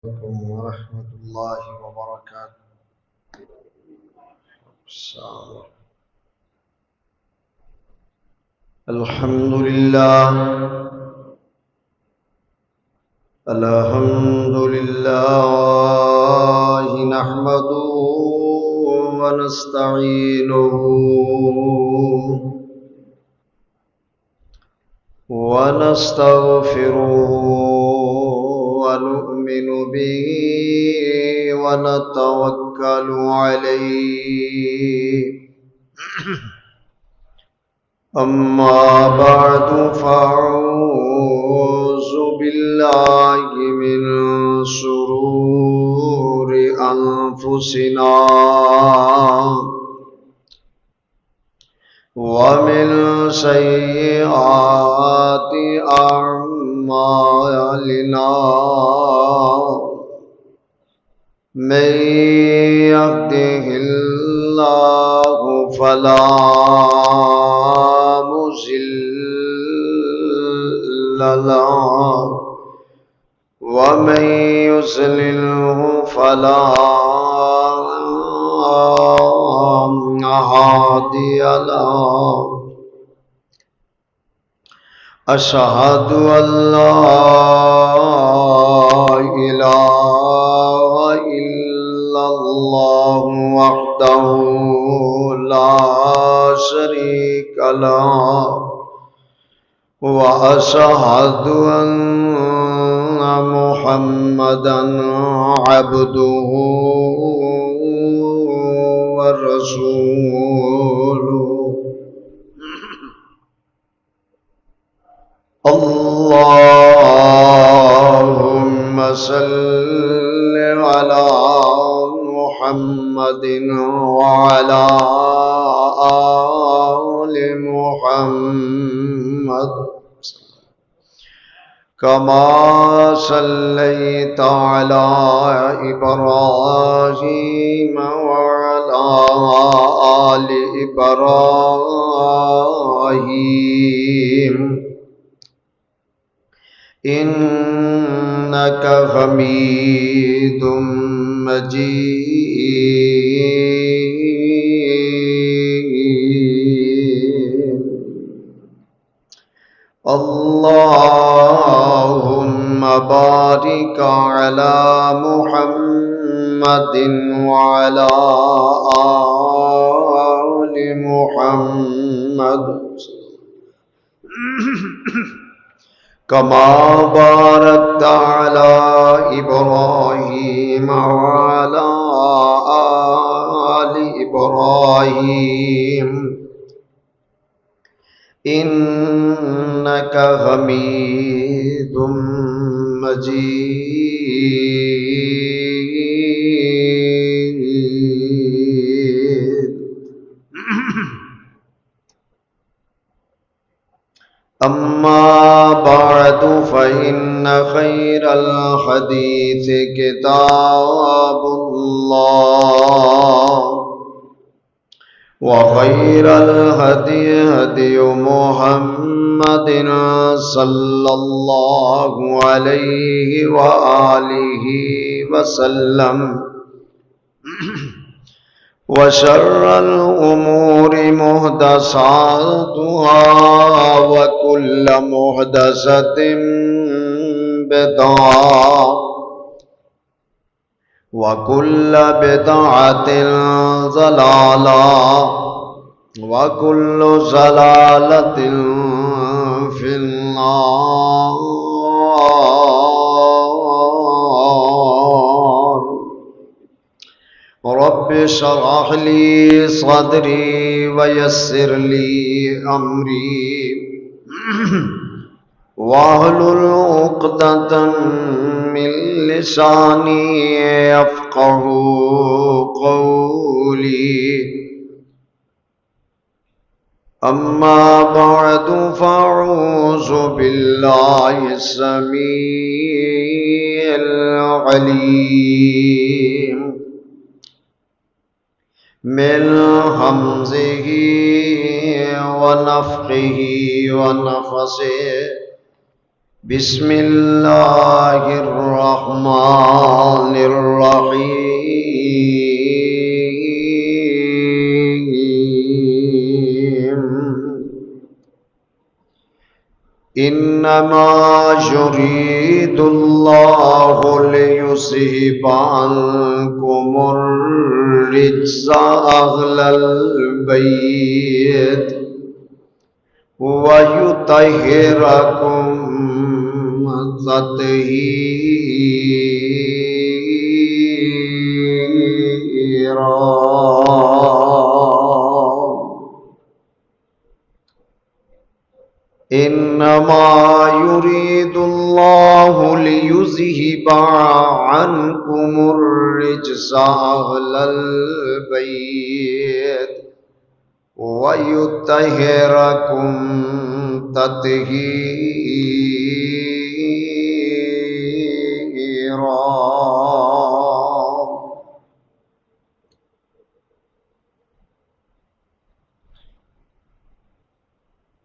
عليكم ورحمة الله وبركاته. السلام. الحمد لله الحمد لله نحمده ونستعينه ونستغفره ونؤمن به ونتوكل عليه. أما بعد فأعوذ بالله من شرور أنفسنا ومن سيئات أعمالنا. من يهده الله فلا مضل له ومن يضلله فلا هادي له. أشهد أن لا إله إلا الله وحده لا شريك له وأشهد أن محمدا عبده ورسوله. اللهم صل على محمد وعلى آل محمد كما صليت على إبراهيم وعلى آل إبراهيم إنك حميد مجيد. اللهم بارك على محمد وعلى آل محمد كما باركت على إبراهيم وعلى آل إبراهيم إنك حميد مجيد. أما بعد فإن خير الحديث كتاب الله وخير الهدي هدي محمد صلى الله عليه وآله وسلم وشر الأمور محدثاتها وكل محدثة بدعة وكل بدعة ضلالة وكل ضلالة في النار. رب اشرح لي صدري ويسر لي أمري واحلل عقدة من لساني يفقهوا قولي. أما بعد فأعوذ بالله السميع العليم من همزه ونفخه ونفثه. بسم اللہ الرحمن الرحیم انما یرید اللہ لیذہب عنکم الرجس اہل البیت وَيُطَهِّرَكُمْ تَطْهِيرًا إِنَّمَا يُرِيدُ اللَّهُ لِيُذْهِبَ عَنْكُمُ الرِّجْسَ أَهْلَ الْبَيْتِ وَيُطَهِّرَكُمْ تَطْهِيرًا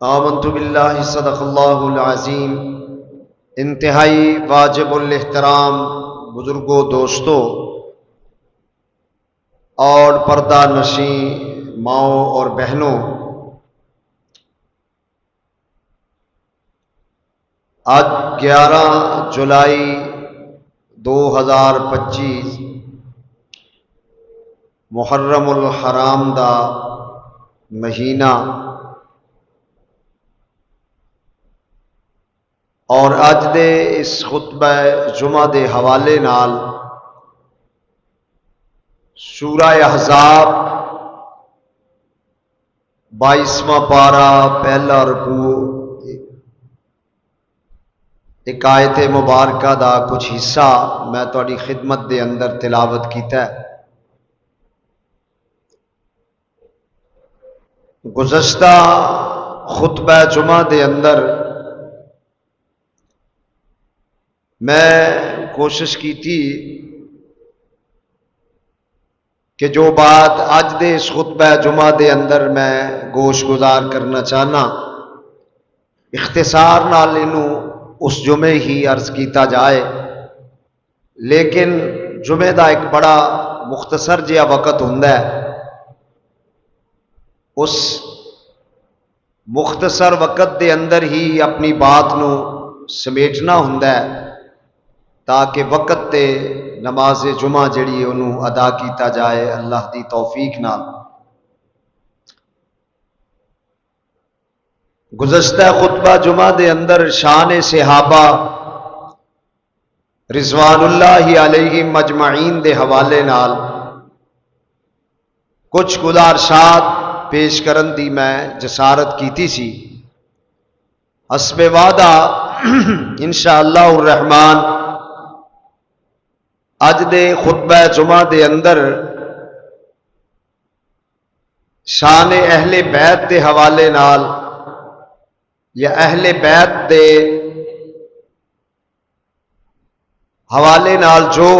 آمنت باللہ صدق اللہ العظیم۔ انتہائی واجب الاحترام بزرگوں، دوستوں اور پردہ نشین ماؤں اور بہنوں، آج 11 جولائی 2025 محرم الحرام دا مہینہ، اور اج دے اس خطبہ جمعہ دے حوالے نال سورہ احزاب 22واں پارہ پہلا رکوع ایک آیت مبارکہ دا کچھ حصہ میں تہاڈی خدمت دے اندر تلاوت کیتا ہے۔ گزشتہ خطبہ جمعہ دے اندر میں کوشش کی تھی کہ جو بات اج دے اس خطبہ جمعہ دے اندر میں گوش گزار کرنا چاہنا، اختصار نال انہوں اس جمعے ہی عرض کیتا جائے، لیکن جمعے دا ایک بڑا مختصر جہا وقت ہوندا ہے، اس مختصر وقت دے اندر ہی اپنی بات نو سمیٹنا ہوندا ہے تاکہ وقت تے نماز جمعہ جڑی انہوں ادا کیتا جائے اللہ دی توفیق نال۔ گزشتہ خطبہ جمعہ دے اندر شان صحابہ رضوان اللہ علیہم مجمعین دے حوالے نال کچھ گزارشات پیش کرن دی میں جسارت کیتی سی۔ حسب وعدہ انشاءاللہ الرحمن اج دے خطبہ جمعہ دے اندر شان اہل بیت دے حوالے نال یا اہل بیت دے حوالے نال جو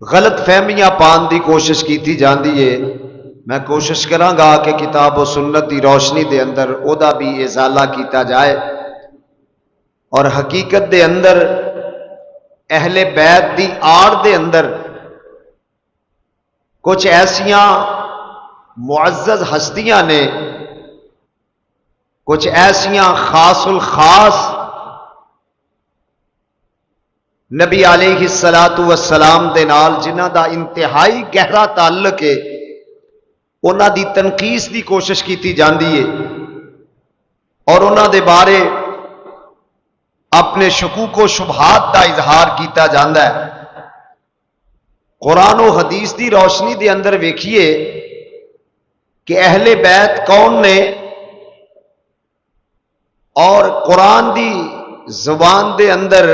غلط فہمیاں پان دی کوشش کیتی جاندی ہے، میں کوشش کراں گا کہ کتاب و سنت دی روشنی دے اندر او دا بھی ازالہ کیتا جائے، اور حقیقت دے اندر اہل بیت دی آڑ دے اندر کچھ ایسیاں معزز ہستیاں نے، کچھ ایسیاں خاص الخاص نبی علیہ السلام دے نال جنہ دا انتہائی گہرا تعلق ہے، انہاں دی تنقیص دی کوشش کیتی جاندی ہے اور انہاں دے بارے اپنے شکوک و شبہات دا اظہار کیتا جاندا ہے۔ قرآن و حدیث دی روشنی دے اندر ویکھیے کہ اہل بیت کون نے، اور قرآن دی زبان دے اندر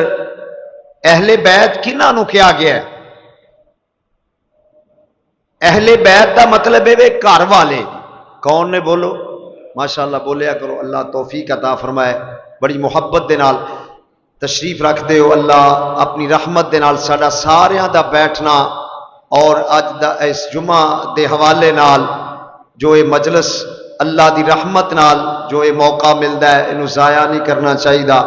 اہل بیت کنہاں نوں کہا گیا ہے؟ اہل بیت دا مطلب ہے گھر والے۔ کون نے؟ بولو ماشاءاللہ، بولیا کرو، اللہ توفیق عطا فرمائے۔ بڑی محبت دے نال تشریف رکھ دے ہو، اللہ اپنی رحمت دے نال ساڈا ساریاں دا بیٹھنا اور اج دا اس جمعہ دے حوالے نال جو یہ مجلس اللہ دی رحمت نال جو یہ موقع ملتا ہے انہوں ضائع نہیں کرنا چاہیے.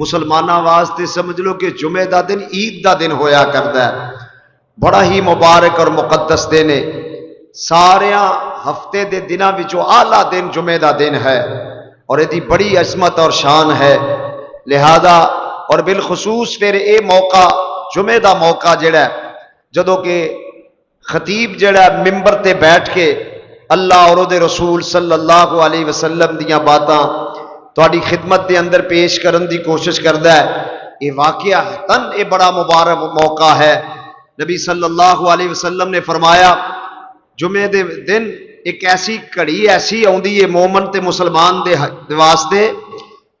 مسلمانوں واسطے سمجھ لو کہ جمعے دا دن عید دا دن ہویا کرتا ہے، بڑا ہی مبارک اور مقدس دن ہے. سارے ہفتے دے دنوں وچوں اعلیٰ دن جمعے دا دن ہے اور یہ بڑی عظمت اور شان ہے. لہذا اور بالخصوص پھر یہ موقع جمعے دا موقع جڑا ہے جدوں کہ خطیب جڑا ممبر تے بیٹھ کے اللہ اور دے رسول صلی اللہ علیہ وسلم دیاں باتاں تہاڈی خدمت دے اندر پیش کرن دی کوشش کردا ہے، یہ واقعہ تن یہ بڑا مبارک موقع ہے. نبی صلی اللہ علیہ وسلم نے فرمایا جمعے دے دن ایک ایسی گھڑی ایسی آندی ہے مومن تے مسلمان دے واسطے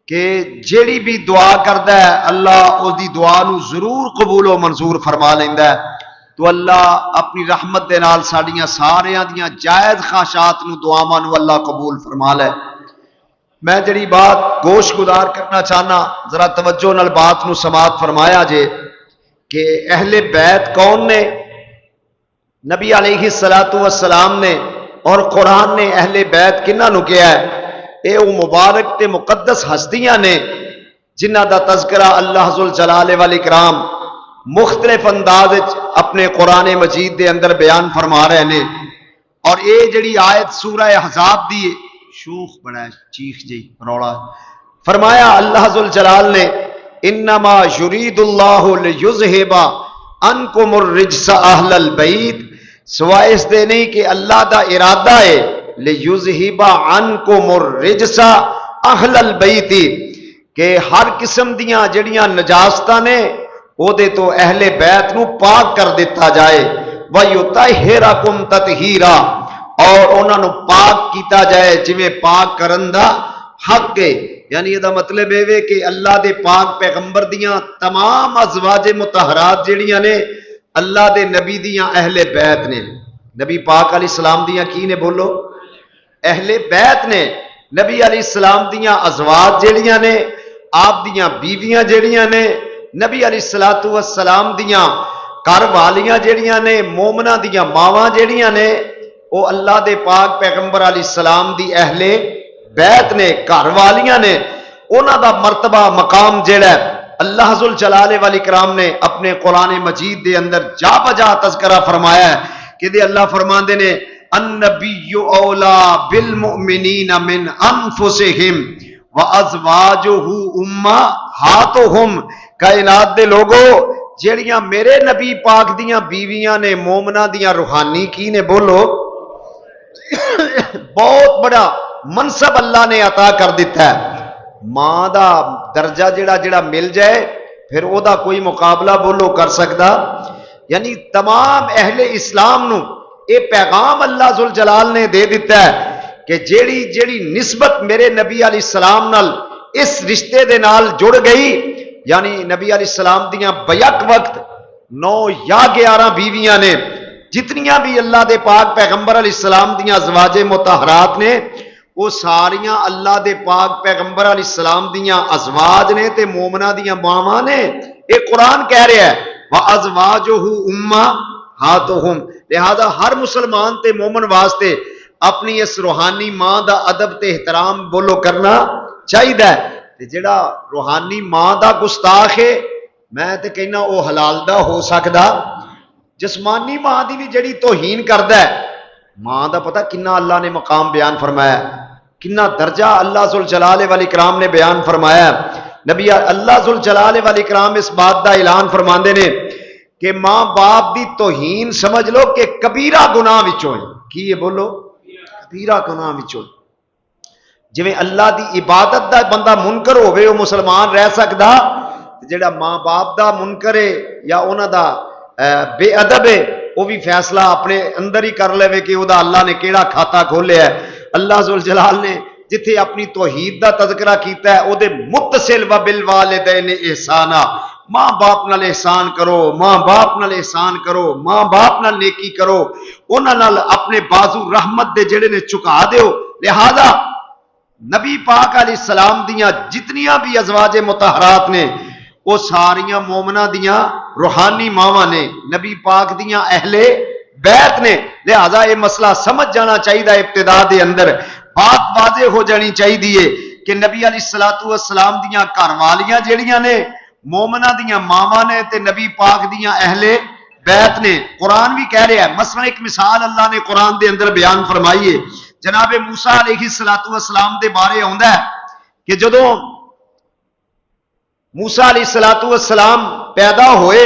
کہ جیڑی بھی دعا کردا ہے اللہ اس دی دعا نو ضرور قبول و منظور فرما لیندا ہے. تو اللہ اپنی رحمت دے نال ساڈیاں ساریاں دیاں جائز خواہشات نو دعاواں نو اللہ قبول فرما لے. میں جڑی بات گوش گزار کرنا چاہنا ذرا توجہ نال بات نو سماعت فرمایا جے کہ اہل بیت کون نے؟ نبی علیہ الصلوۃ والسلام نے اور قرآن نے اہل بیت کنہاں نو کہا ہے؟ اے او مبارک تے مقدس ہستیاں نے جنہاں دا تذکرہ اللہ ذوالجلال والاکرام مختلف انداز اپنے قرآن مجید دے اندر بیان فرما رہے ہیں. اور اے جڑی آیت سورہ احزاب دی شوخ بڑا ہے چیخ جی روڑا فرمایا اللہ ذوالجلال نے انما یرید اللہ لیذھب عنکم الرجس اہل البیت، سوائے اس دے نہیں کہ اللہ دا ارادہ ہے لیذھب عنکم الرجس اہل البیت کہ ہر قسم دیاں جڑیاں نجاستاں نے او دے تو اہل بیت نو پاک کر دیتا جائے وَيُطَهِّرَكُمْ تَطْهِيرًا اور انہاں نو پاک کیتا جائے جویں پاک کرن دا حق ہے. یعنی یہ دا مطلب ہے کہ اللہ دے پاک پیغمبر دیاں تمام ازواج مطہرات جڑیاں نے اللہ دے نبی دیاں اہل بیت نے. نبی پاک علیہ السلام دیاں کی نے بولو؟ اہل بیت نے. نبی علیہ السلام دیاں ازواج جڑیاں نے آپ دیاں بیویاں جڑیاں نے نبی علیہ الصلوۃ والسلام دیاں گھر والیاں جڑیاں نے مومناں دیاں ماواں جڑیاں نے وہ اللہ دے پاک پیغمبر علیہ السلام دی اہل بیت نے گھر والیاں نے. انہاں دا مرتبہ مقام جڑا ہے اللہ ذوالجلال والاکرام نے اپنے قرآن مجید دے اندر جا بجا تذکرہ فرمایا ہے کہ دے اللہ فرماندے نے النبی اولا بالمؤمنین من انفسہم وازواجہ امہاتہم. کائنات دے لوگو جیڑیاں میرے نبی پاک دیاں بیویاں نے مومنہ دیاں روحانی کی نے بولو بہت بڑا منصب اللہ نے عطا کر دیتا ہے. ماں دا درجہ جڑا مل جائے پھر او دا کوئی مقابلہ بولو کر سکتا؟ یعنی تمام اہل اسلام نو اے پیغام اللہ ذوالجلال نے دے دیتا ہے کہ جیڑی نسبت میرے نبی علیہ السلام نال اس رشتے دے نال جڑ گئی یعنی نبی علیہ السلام دیاں بیک وقت 9 یا 11 بیویاں نے جتنیاں بھی اللہ دے پاک پیغمبر علیہ السلام دیاں ازواج مطہرات نے وہ ساریاں اللہ دے پاک پیغمبر علیہ السلام دیاں ازواج نے تے مومنہ دیاں ماواں نے. ایک قرآن کہہ رہا ہے وَأَزْوَاجُهُ أُمَّهَاتُهُمْ. لہذا ہر مسلمان تے مومن واسطے اپنی اس روحانی ماں دا ادب تے احترام بولو کرنا چاہیے. جڑا روحانی ماں دا گستاخ ہے میں تے کہنا او حلال دا ہو سکدا. جسمانی ماں دی بھی جڑی توہین کردا ہے ماں دا پتہ کنا اللہ نے مقام بیان فرمایا کنا درجہ اللہ ذوالجلال والاکرام نے بیان فرمایا. نبی اللہ ذوالجلال والاکرام اس بات دا اعلان فرماندے نے کہ ماں باپ دی توہین سمجھ لو کہ کبیرہ گناہ وچوں ہے. کی یہ بولو؟ کبیرہ گناہ وچوں. جویں اللہ دی عبادت دا بندہ منکر ہوئے وہ مسلمان رہ سکدا جڑا ماں باپ دا منکر ہے یا انہاں دا بے ادب ہے وہ بھی فیصلہ اپنے اندر ہی کر لے کہ وہ دا اللہ نے کیڑا کھاتا کھولیا ہے. اللہ ذوالجلال نے جتھے اپنی توحید دا تذکرہ کیتا ہے او دے متصل و بالوالدین احسانا ماں باپ نال احسان کرو ماں باپ نال احسان کرو ماں باپ نال نیکی کرو انہاں نال اپنے بازو رحمت دے جڑے نے چکا دیو. لہذا نبی پاک علیہ السلام دیاں جتنیاں بھی ازواج مطہرات نے وہ ساریاں مومنہ دیاں روحانی ماواں نے نبی پاک دیاں اہل بیت نے. لہذا یہ مسئلہ سمجھ جانا چاہیے ابتدا دے اندر. بات واضح ہو جانی چاہیے کہ نبی علیہ الصلوۃ والسلام دیاں گھر والیاں جڑیاں نے مومناں دیاں ماواں نے تے نبی پاک دیاں اہل بیت نے. قرآن بھی کہہ رہا ہے. مثلا ایک مثال اللہ نے قرآن دے اندر بیان فرمائی ہے. جناب موسیٰ علیہ الصلوۃ والسلام دے بارے آندا ہے کہ جدوں موسیٰ علیہ الصلوۃ والسلام پیدا ہوئے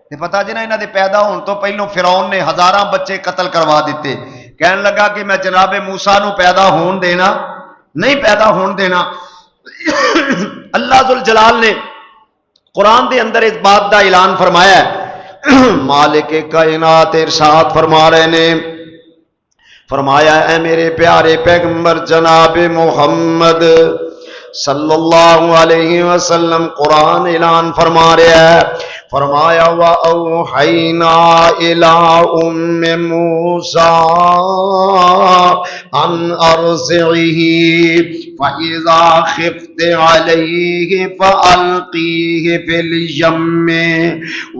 تے پتہ جنا انہاں دے پیدا ہون تو پہلوں فرعون نے ہزاراں بچے قتل کروا دیتے. کہن لگا کہ میں جناب موسیٰ نو پیدا ہون دینا نہیں پیدا ہون دینا. اللہ ذوالجلال نے قرآن دے اندر اس بات دا اعلان فرمایا ہے. مالک کائنات ارشاد فرما رہے نے فرمایا اے میرے پیارے پیغمبر جناب محمد صلی اللہ علیہ وسلم قرآن اعلان فرما رہا ہے. فرمایا وَأَوْحَيْنَا إِلَىٰ أُمِّ مُوسَىٰ أَنْ أَرْضِعِهِ فَإِذَا خِفْتِ عَلَيْهِ فَأَلْقِيهِ فِي الْيَمِّ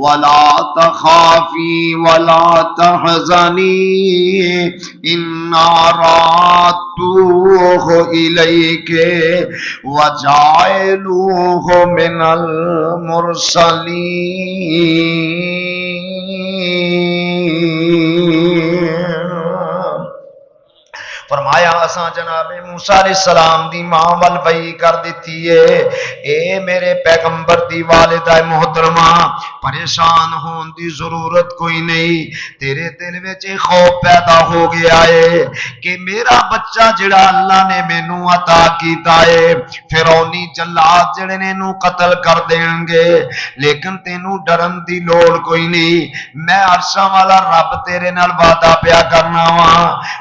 وَلَا تَخَافِي وَلَا تَحْزَنِي إِنَّا رَادُّوهُ إِلَيْكِ وَجَاعِلُوهُ مِنَ الْمُرْسَلِينَ. فرمایا اساں جناب موسیٰ علیہ السلام دی ماں ول وحی کر دیتی ہے اے میرے پیغمبر دی والدہ محترمہ پریشان ہون دی ضرورت کوئی نہیں. تیرے دل وچ خوف پیدا ہو گیا ہے کہ میرا بچہ جڑا اللہ نے مینوں عطا کیتا ہے فرعونی جلاد جڑے نے نو قتل کر دین گے لیکن تینوں ڈرن دی لوڑ کوئی نہیں. میں عرشاں والا رب تیرے نال وعدہ پیا کرنا وا.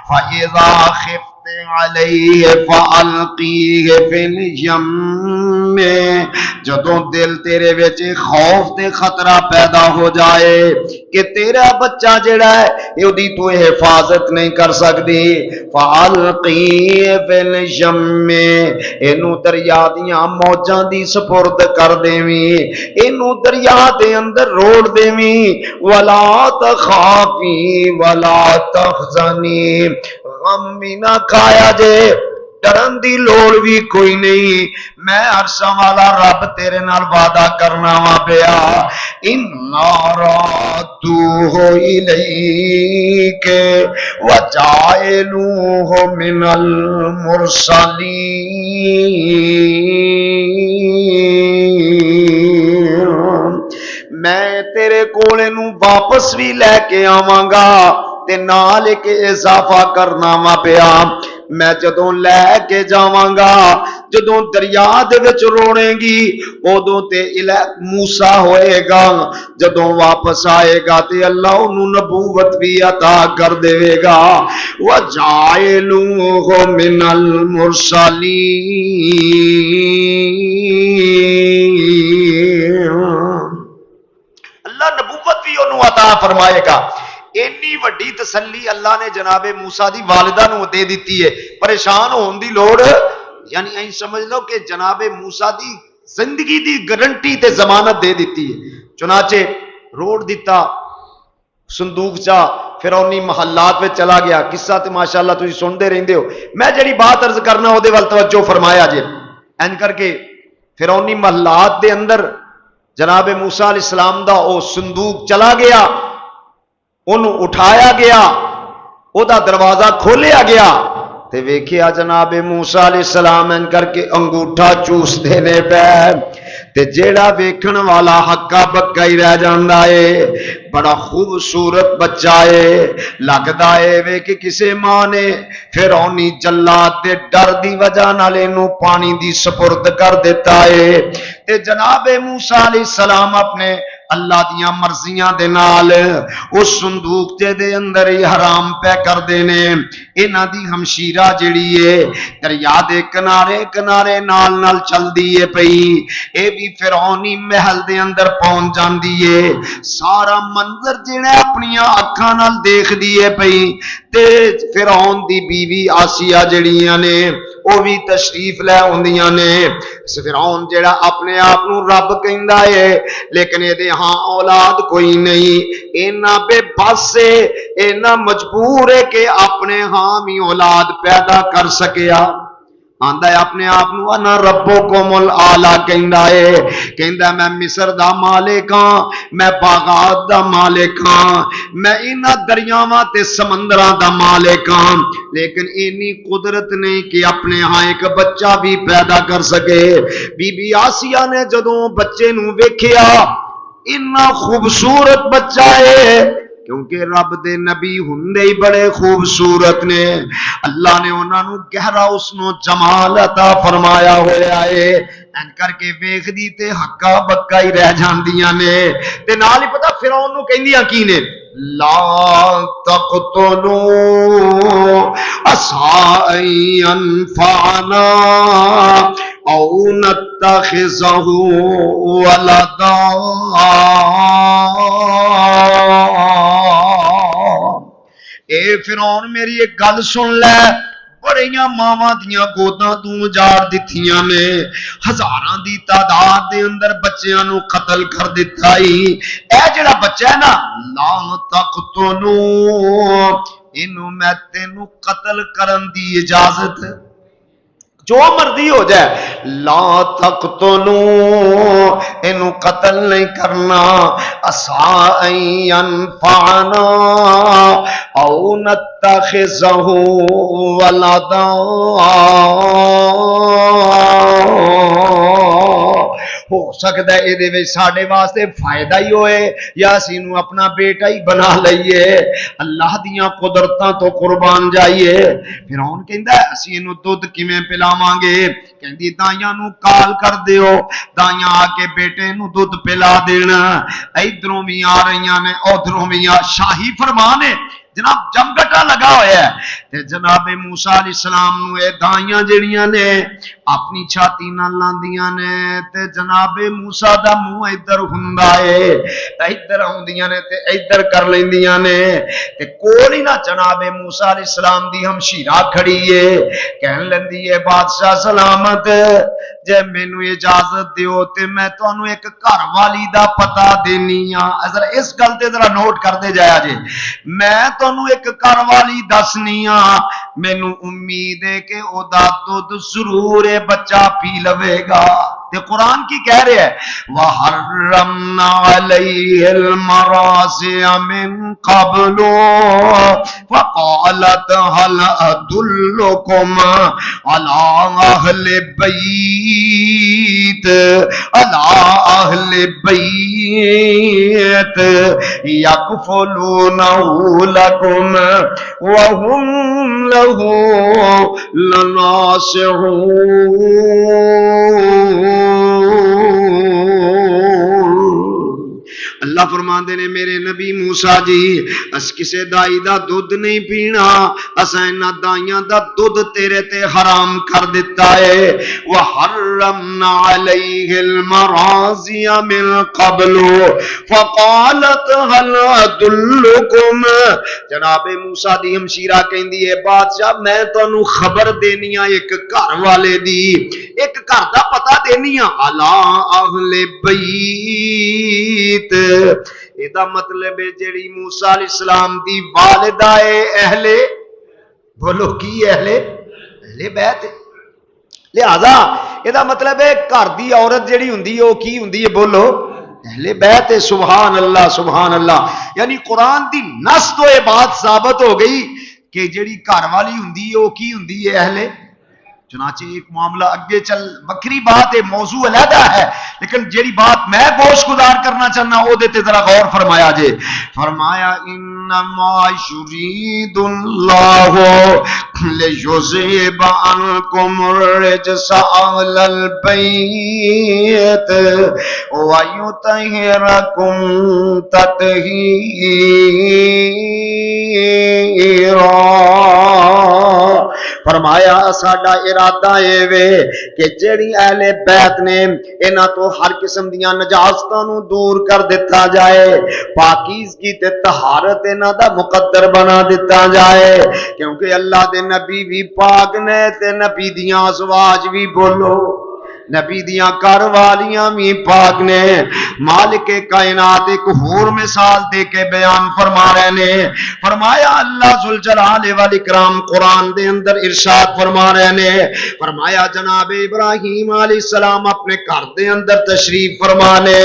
فَإِذَا خِفْتِ عَلَيْهِ فَأَلْقِيهِ فِي الْيَمِّ جدوں دل تیرے وچ خوف تے خطرہ پیدا ہو جائے کہ تیرا بچہ جڑا ہے اودی تو حفاظت نہیں کر سکدی فَأَلْقِيهِ فِي الْيَمِّ اینو دریا دیاں موجاں دی سپرد کر دیویں اینو دریا دے اندر روڑ دیویں وَلَا تَخَافِي وَلَا تَحْزَنِي غم بھی نہ کھایا جے ڈرن دی لوڑ بھی کوئی نہیں. میں عرشاں والا رب تیرے نال وعدہ کرنا وا پیا اِنَّا رَادُّوهُ إِلَيْكَ وَجَاعِلُوهُ مِنَ الْمُرْسَلِينَ. میں تیرے کولے نو واپس بھی لے کے آواں گا تے نال ایک اضافہ کرنا وا پیا. میں جدوں لے کے جاواں گا جدوں دریا دے وچ روڑے گی اودوں تے موسیٰ ہوئے گا جدوں واپس آئے گا تے اللہ انہوں نبوت بھی عطا کر دے گا. وَجَعِلُوهُ مِنَ الْمُرْسَلِينَ. اللہ نبوت بھی انہوں عطا فرمائے گا. اینی وڈی تسلی اللہ نے جناب موسیٰ دی والدہ نو دے دیتی ہے. پریشان ہون دی لوڑ یعنی این سمجھ لو کہ جناب موسیٰ دی زندگی دی گارنٹی تے ضمانت دے دیتی ہے. چنانچہ روڑ دیتا صندوق چا فرعونی محلات میں چلا گیا. قصہ تے ماشاءاللہ تسی سنتے رہندے ہو. میں جڑی بات عرض کرنا او دے ول توجہ فرمایا جے. این کر کے فرعونی محلات دے اندر جناب موسیٰ علیہ السلام دا او صندوق چلا گیا انہوں اٹھایا گیا او دا دروازہ کھولیا گیا تے ویکھیا جناب موسیٰ علیہ السلام ان کر کے انگوٹھا چوس دینے پہ تے جیڑا ویکھن والا ہکا بکا ہی رہ جاندا ہے. بڑا خوبصورت بچہ ہے لگدا ہے وے کہ کسے ماں نے فرعونی جلاد دے ڈر دی وجہ نال اینو پانی دی سپرد کر دیتا ہے. تے جناب موسیٰ علیہ السلام اپنے اللہ دیاں مرضیاں دے نال اس صندوق دے اندر ہی حرام پہ کر دینے. انہاں دی ہمشیرہ جڑی ہے دریا دے کنارے کنارے نال نال چل دیے پئی اے بھی فرعونی محل دے اندر پہنچ جاندی ہے. سارا منظر جڑا اپنی اکھاں نال دیکھ دیے پئی تے فرعون دی بیوی آسیہ جڑیاں نے وہ بھی تشریف لے آندیاں نے۔ فرعون جڑا اپنے آپ نو رب کہندا ہے لیکن یہ ہاں اولاد کوئی نہیں، اینا بے بس ہے، اینا مجبور ہے کہ اپنے ہاں بھی اولاد پیدا کر سکیا۔ آندا ہے اپنے آپ نو انا ربکم الاعلی کہندا ہے، کہندا میں مصر دا مالک ہاں، میں باغات دا مالک ہاں، میں انہاں دریاواں تے سمندراں دا مالک ہاں، لیکن اینی قدرت نہیں کہ اپنے ہاں ایک بچہ بھی پیدا کر سکے۔ بی بی آسیہ نے جدوں بچے نو ویکھیا اتنا خوبصورت بچہ ہے، کیونکہ رب دے نبی ہندے ہی بڑے خوبصورت نے، اللہ نے انہاں نو گہرا اس نو جمال عطا فرمایا ہوا ہے، این کر کے ویکھ دی تے ہکا بکا ہی رہ جاندیاں نے۔ تے نال ہی پتہ فرعون نو کہندیاں کی نے، لا تقتلوا عسى ان ينفعنا او نتخذه ولدا۔ اے فرعون میری ایک گل سن لے، بڑیاں ماواں دیاں گوداں تو اجاڑ دتیاں نے، ہزاراں دی تعداد دے اندر بچیاں نو قتل کر دتا ہی، اے جڑا بچہ ہے نا لا تقتلوا، اینو میں تینو قتل کرن دی اجازت، جو مرضی ہو جائے، لا تقتلوا اینو قتل نہیں کرنا، عسى ان ينفعنا او نتخذه ولدا، ہو سکتا ہے یہ ساڈے واسطے فائدہ ہی ہوئے یا اسی نو اپنا بیٹا ہی بنا لئیے، اللہ دیاں قدرتاں تو قربان جائیے۔ فرعون کہندا ہے اسی اینو دودھ کیویں پلاواں گے، کہندی دائیاں نو کال کر دیو، دائیاں آ کے بیٹے نو دودھ پلا دینا، ادھروں بھی آ رہیاں نے ادھروں بھی آ، شاہی فرمان ہے جناب، جمگٹا لگا ہوا ہے تے جناب موسیٰ علیہ السلام نو اے دائیاں جڑیاں نے اپنی چھاتی نہ لاندیاں نے تے جناب موسیٰ دا منہ ادھر ہوندا ہے، ادھر آوندیاں نے تے ادھر کر لیندیاں نے تے کول ہی نہ جناب موسیٰ علیہ السلام دی ہمشیرہ کھڑی ہے، کہن لندی ہے بادشاہ سلامت جے مینوں اجازت دیو تے میں تانوں ایک گھر والی دا پتہ دینی ہاں، ذرا اس گل تے ذرا نوٹ کر دے جایا جی، میں تانوں ایک گھر والی دسنی ہاں، مینوں امید ہے کہ او دا دودھ ضرور بچہ پی لوے گا۔ تے قرآن کی کہہ رہے ہیں وَحَرَّمْنَا عَلَيْهِ الْمَرَاضِعَ مِنْ قَبْلُ فَقَالَتْ هَلْ أَدُلُّكُمْ عَلَىٰ أَهْلِ بَيْتٍ يَكْفُلُونَهُ لَكُمْ وَهُمْ لَهُ لَنَاصِحُونَ۔ اللہ فرماندے نے میرے نبی موسیٰ جی اس کسے دائی دا دودھ نہیں پینا، اساں انہاں دائیاں دا دودھ تیرے تے حرام کر دیتا ہے۔ وَحَرَّمْنَا عَلَيْهِ الْمَرَاضِعَ مِنْ قَبْلُ فَقَالَتْ هَلْ أَدُلُّكُمْ، جناب موسیٰ دی ہمشیرہ کہندی ہے بادشاہ میں تانوں خبر دینی ہاں ایک گھر والے دی، ایک گھر دا پتہ دینی ہاں، عَلَىٰ أَهْلِ بَيْتٍ، ایدہ مطلب ہے جیڑی موسیٰ علیہ السلام دی والدہ اہل، بولو کی اہل بیت، لہذا ایدہ مطلب ہے گھر دی عورت جیڑی ہوندی ہے وہ کی ہوندی ہے، بولو اہل بیت، سبحان اللہ سبحان اللہ، یعنی قرآن دی نص تو یہ بات ثابت ہو گئی کہ جیڑی گھر والی ہوندی ہے وہ کی ہوندی ہے اہل۔ چنانچہ ایک معاملہ اگے چل بکری بات ہے، موضوع علیحدہ ہے، لیکن جیڑی بات میں گوش گزار کرنا چاہنا وہ دیتے ذرا غور فرمایا جے، فرمایا انما یرید اللہ لیذھب عنکم الرجس اہل البیت ویطہرکم تطہیرا۔ فرمایا ساڈا ارادہ اے وے کہ جڑی اہل بیت نے انہاں تو ہر قسم دیاں نجاستاں نو دور کر دتا جائے، پاکیزگی تے طہارت انہاں دا مقدر بنا دتا جائے، کیونکہ اللہ دے نبی بھی پاک نے تے نبی دیاں ازواج بھی بولو نبی دیاں گھر والیاں بھی پاک نے۔ مالک کائنات ایک ہور مثال دے کے بیان فرما رہے نے، فرمایا اللہ ذوالجلال والاکرام قرآن دے اندر ارشاد فرما رہے نے، فرمایا جناب ابراہیم علیہ السلام اپنے گھر دے اندر تشریف فرمانے،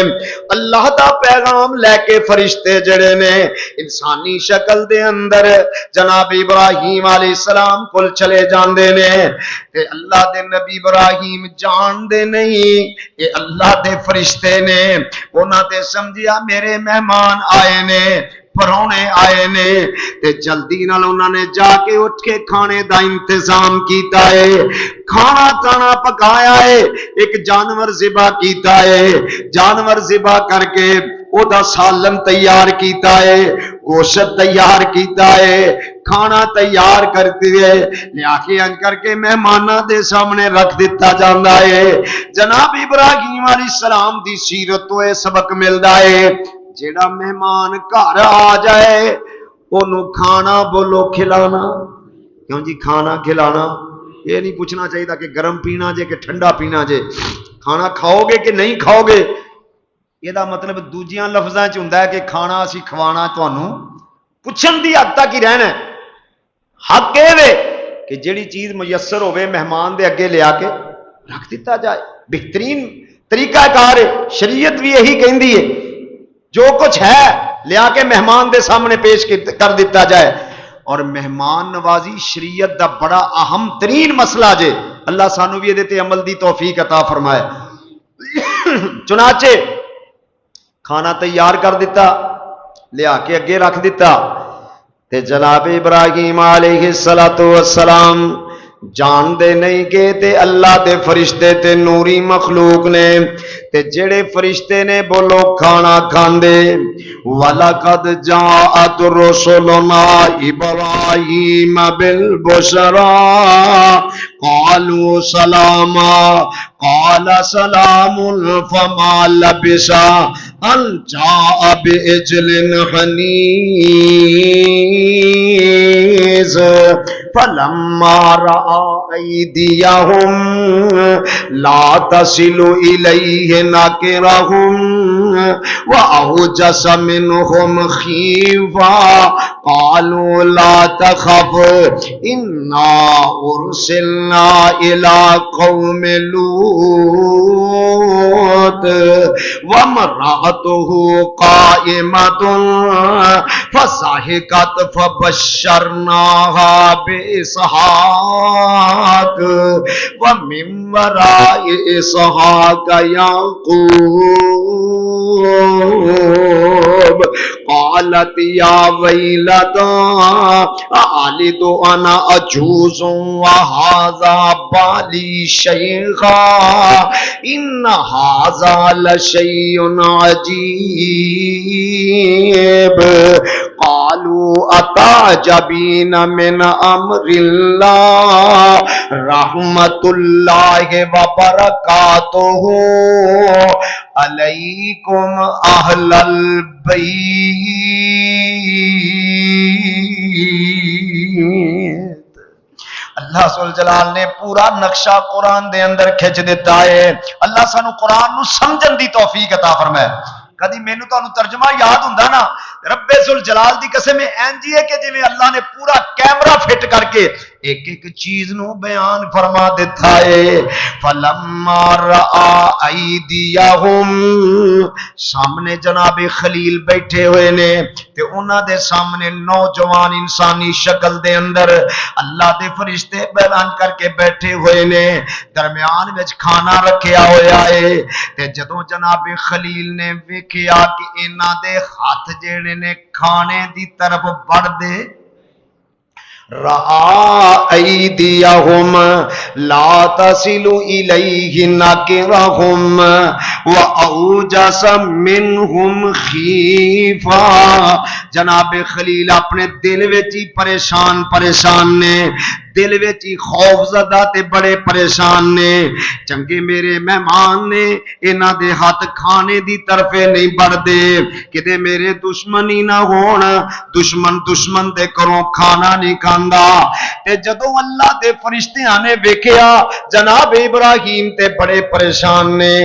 اللہ دا پیغام لے کے فرشتے جڑے نے انسانی شکل دے اندر جناب ابراہیم علیہ السلام کل چلے جاندے نے، تے اللہ دے نبی ابراہیم جان دے نہیں اے اللہ دے فرشتے نے، انہاں تے سمجھیا میرے مہمان آئے نے، پرونے آئے نے، تے جلدی نال انہاں نے جا کے اٹھ کے کھانے دا انتظام کیتا ہے، کھانا کھانا پکایا ہے، ایک جانور ذبح کیتا ہے، جانور ذبح کر کے او دا سالن تیار کیتا ہے، گوشت تیار کیتا ہے، کھانا تیار کرتے ہوئے لیا کے انج کر کے مہماناں دے سامنے رکھ دیتا جاندا ہے۔ جناب ابراہیم علیہ السلام دی سیرت تو اے سبق ملدا ہے، جیڑا مہمان گھر آ جائے اونوں کھانا بولو کھلانا، کیوں جی کھانا کھلانا یہ نہیں پوچھنا چاہیے کہ گرم پینا جے کہ ٹھنڈا پینا جے، کھانا کھاؤ گے کہ نہیں کھاؤ گے، یہ دا مطلب دوجیاں لفظاں چ ہوندا ہے کہ کھانا اسی کھوانا تانوں پوچھن دی حد تک ہی رہنا ہے۔ حق اے وے کہ جڑی چیز میسر ہوئے مہمان دے اگے لیا کے رکھ دیتا جائے، بہترین طریقہ کار ہے، شریعت بھی یہی کہندی ہے جو کچھ ہے لیا کے مہمان دے سامنے پیش کر دیتا جائے، اور مہمان نوازی شریعت دا بڑا اہم ترین مسئلہ جے، اللہ سانو بھی یہ تے عمل دی توفیق عطا فرمائے۔ چنانچہ کھانا تیار کر دیتا، لیا کے اگے رکھ دیتا، تے جناب ابراہیم علیہ السلام جان دے نہیں کہ تے اللہ دے فرشتے تے نوری مخلوق نے، تے جڑے فرشتے نے بولو کھانا کھاندے، وَلَقَدْ جَاءَتْ رُسُلُنَا إِبْرَاهِيمَ بِالْبُشْرَى قَالُوا سَلَامًا قَالَ سَلَامٌ فَمَا لَبِثَ أَنْ جَاءَ بِعِجْلٍ حَنِيذٍ فَلَمَّا رَأَى أَيْدِيَهُمْ لَا تَصِلُ إِلَيْهِ نَكِرَهُمْ وَأَوْجَسَ مِنْهُمْ خِيفَةً قَالُوا لَا تَخَفْ إِنَّا أُرْسِلْنَا إِلَى قَوْمِ لُوطٍ وَامْرَأَتُهُ قَائِمَةٌ فَضَحِكَتْ فَبَشَّرْنَاهَا بِإِسْحَاقَ وَمِنْ وَرَاءِ إِسْحَاقَ يَعْقُوبَ قالت يا ويلتى أألد أنا عجوز وهذا بالي شيخا إن هذا لشيء عجيب قالوا أتعجبين من أمر الله رحمة الله وبركاته علیکم اہل البیت۔ اللہ ذوالجلال نے پورا نقشہ قرآن دے اندر کھچ دیتا ہے، اللہ سانو قرآن نو سمجھن دی توفیق عطا فرمائے۔ کدی مینوں تانوں ترجمہ یاد ہوندا نا، رب ذوالجلال دی قسم اینجی ہے کہ جویں اللہ نے پورا کیمرہ فٹ کر کے ایک ایک چیز نو بیان فرما دیتا ہے۔ فلما رآ ایدیہم، سامنے جناب خلیل بیٹھے ہوئے نے تے انہاں دے سامنے نوجوان انسانی شکل دے اندر اللہ دے فرشتے بیان کر کے بیٹھے ہوئے نے، درمیان وچ کھانا رکھیا ہویا ہے، تے جدوں جناب خلیل نے ویکھیا کہ انہاں دے ہاتھ جڑے نے کھانے دی طرف بڑھ دے، رَآ أَيْدِيَهُمْ لَا تَصِلُ إِلَيْهِ نَكِرَهُمْ وَأَوْجَسَ مِنْهُمْ خِيفَةً، جناب خلیل اپنے دل وچ ہی پریشان نے، دل وچ خوف زدہ تے بڑے پریشان نے، چنگے میرے مہمان نے، انہاں دے ہاتھ کھانے دی طرفے نہیں بڑھدے، کدے میرے دشمنی نہ ہون، دشمن دے کروں کھانا نہیں کھاندا۔ تے جدوں اللہ دے فرشتیاں نے ویکھیا جناب ابراہیم تے بڑے پریشان نے،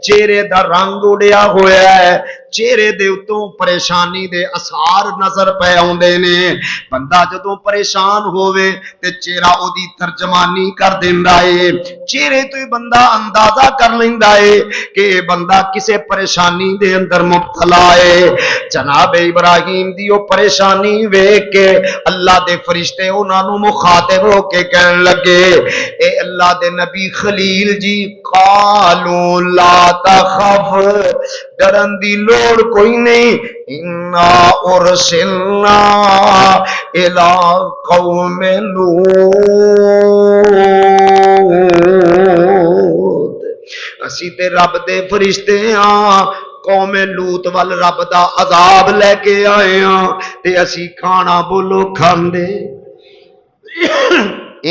چہرے دا رنگ اڑیا ہویا ہے، چہرے دے اتوں پریشانی دے اثار نظر پہ آوندے نے۔ بندہ جدوں پریشان ہووے تے چہرہ او دی ترجمانی کر دیندا ہے، چہرے تو ہی بندہ اندازہ کر لیندا ہے کہ بندہ کسے پریشانی دے اندر مبتلا ہے۔ جناب ابراہیم دی او پریشانی ویکھ کے اللہ دے فرشتے انہاں نوں مخاطب ہو کے کہن لگے، اے اللہ دے نبی خلیل جی، قالوا لا تخف، ڈرن دی لوڑ کوئی نہیں، انا ارسلنا الى قوم لوط، اسی تے رب دے فرشتے ہاں، قوم لوط وال رب دا عذاب لے کے آئے ہاں، تے اسی کھانا بولو کھاندے۔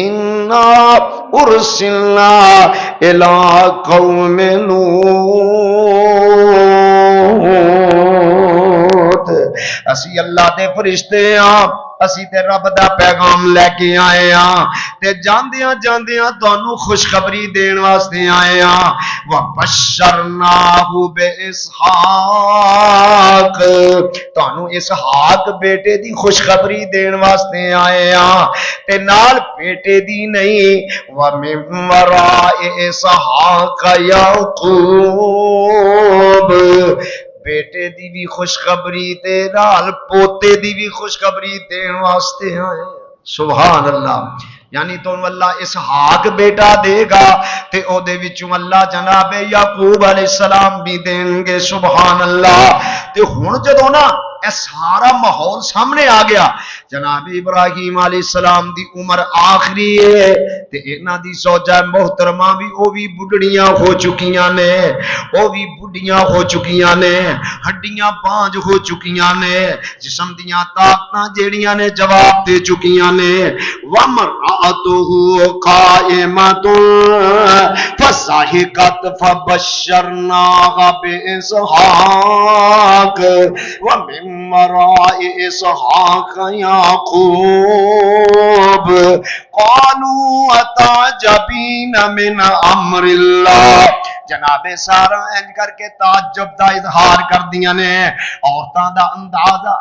انا ارسلنا الى قوم لوط، اسی اللہ دے فرشتے ہاں، اسی تے رب دا پیغام لے کے آئے ہاں، تے جاندیاں جاندیاں تانوں خوشخبری دین واسطے آئے ہاں۔ وبشرناہ باسحاق، تانوں اسحاق بیٹے دی خوشخبری دین واسطے آئے ہاں، تے نال بیٹے دی نہیں، ومن وراء اسحاق یعقوب، بیٹے دی بھی خوشخبری تے نال پوتے دی بھی خوشخبری دین واسطے آئے۔ سبحان اللہ، یعنی تو اللہ اسحاق بیٹا دے گا تے او دے وچوں اللہ جناب یعقوب علیہ السلام بھی دیں گے۔ سبحان اللہ۔ تے ہن جدوں نا اے سارا ماحول سامنے آ گیا، جناب ابراہیم علیہ السلام دی عمر آخری ہے تے انہاں دی زوجہ محترمہ بھی او بھی بڈھڑیاں ہو چکیاں نے، او بھی بڈھیاں ہو چکیاں نے، ہڈیاں پانج ہو چکیاں نے، جسم دیاں طاقتاں جیڑیاں نے جواب دے چکیاں نے۔ وَمَرْأَتُهُ قَائِمَةٌ فَضَحِكَتْ فَبَشَّرْنَاهَا بِإِسْحَاقَ وَمِن وَرَاءِ إِسْحَاقَ يَعْقُوبَ قَالُوا أَتَعْجَبِينَ مِنْ أَمْرِ اللَّهِ، جناب سارا انج کر کے تعجب دا اظہار کر دیاں نے۔ عورتاں دا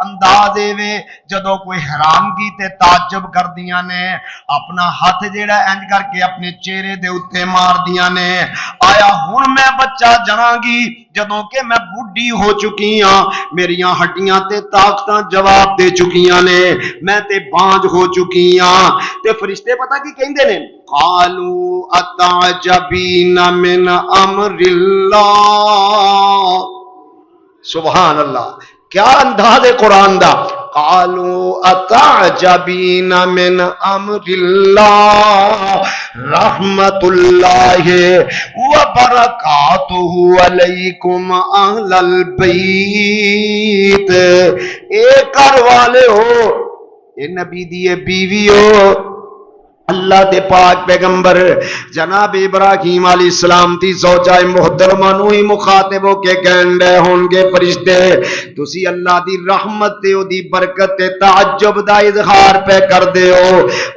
انداز وے جدوں کوئی حیرانگی تے تعجب کر دیاں نے، اپنا ہاتھ جیڑا انج کر کے اپنے چہرے دے اوتے مار دیاں نے، آیا ہن میں بچہ جناں گی جدوں کہ میں بڈھی ہو چکی ہاں، میریاں ہڈیاں تے طاقتاں جواب دے چکیاں نے، میں تے بانج ہو چکی ہاں۔ تے فرشتے پتہ کی کہندے نے، قالوا اتعجبین من امر اللہ۔ سبحان اللہ، کیا انداز ہے قرآن دا۔ قالوا اتعجبین من امر اللہ رحمت اللہ وبرکاتہ علیکم اہل البیت، اے گھر والے ہو، اے نبی دی بیوی ہو، اللہ دے پاک پیغمبر جناب ابراہیم علیہ السلام دی زوجہ محترمہ نو ہی مخاطب ہو کے کہن رہے ہون گے فرشتے، تسی اللہ دی رحمت تے او دی برکت تے تعجب دا اظہار پہ کر دے ہو۔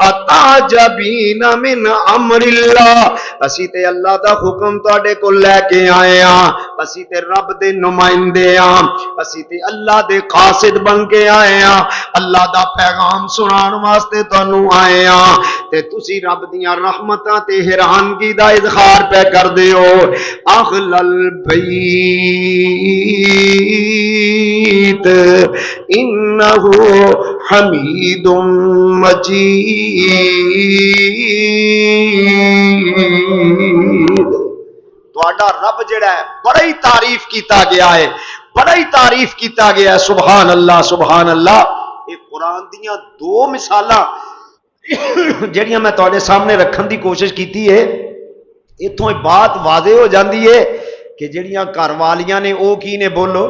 اتعجبین من امر اللہ، اسی تے اللہ دا حکم تواڈے کول لے کے آئے ہاں، اسی تے رب دے نمائندے ہاں، اسی تے اللہ دے قاصد بن کے آئے ہاں، اللہ دا پیغام سنان واسطے تانوں آئے ہاں، تے تسی رب دیاں رحمتاں تے حیرانگی دا اظہار پہ کر دیو۔ اہل البیت انہ حمید مجید، تہاڈا رب جڑا ہے بڑا ہی تعریف کیتا گیا ہے، بڑا ہی تعریف کیتا گیا ہے۔ سبحان اللہ سبحان اللہ۔ یہ قرآن دیاں دو مثالاں جڑیاں میں تواڈے سامنے رکھن دی کوشش کیتی ہے، اتھوں بات واضح ہو جاندی ہے کہ جڑیاں گھر والیاں نے او کی نے، بولو،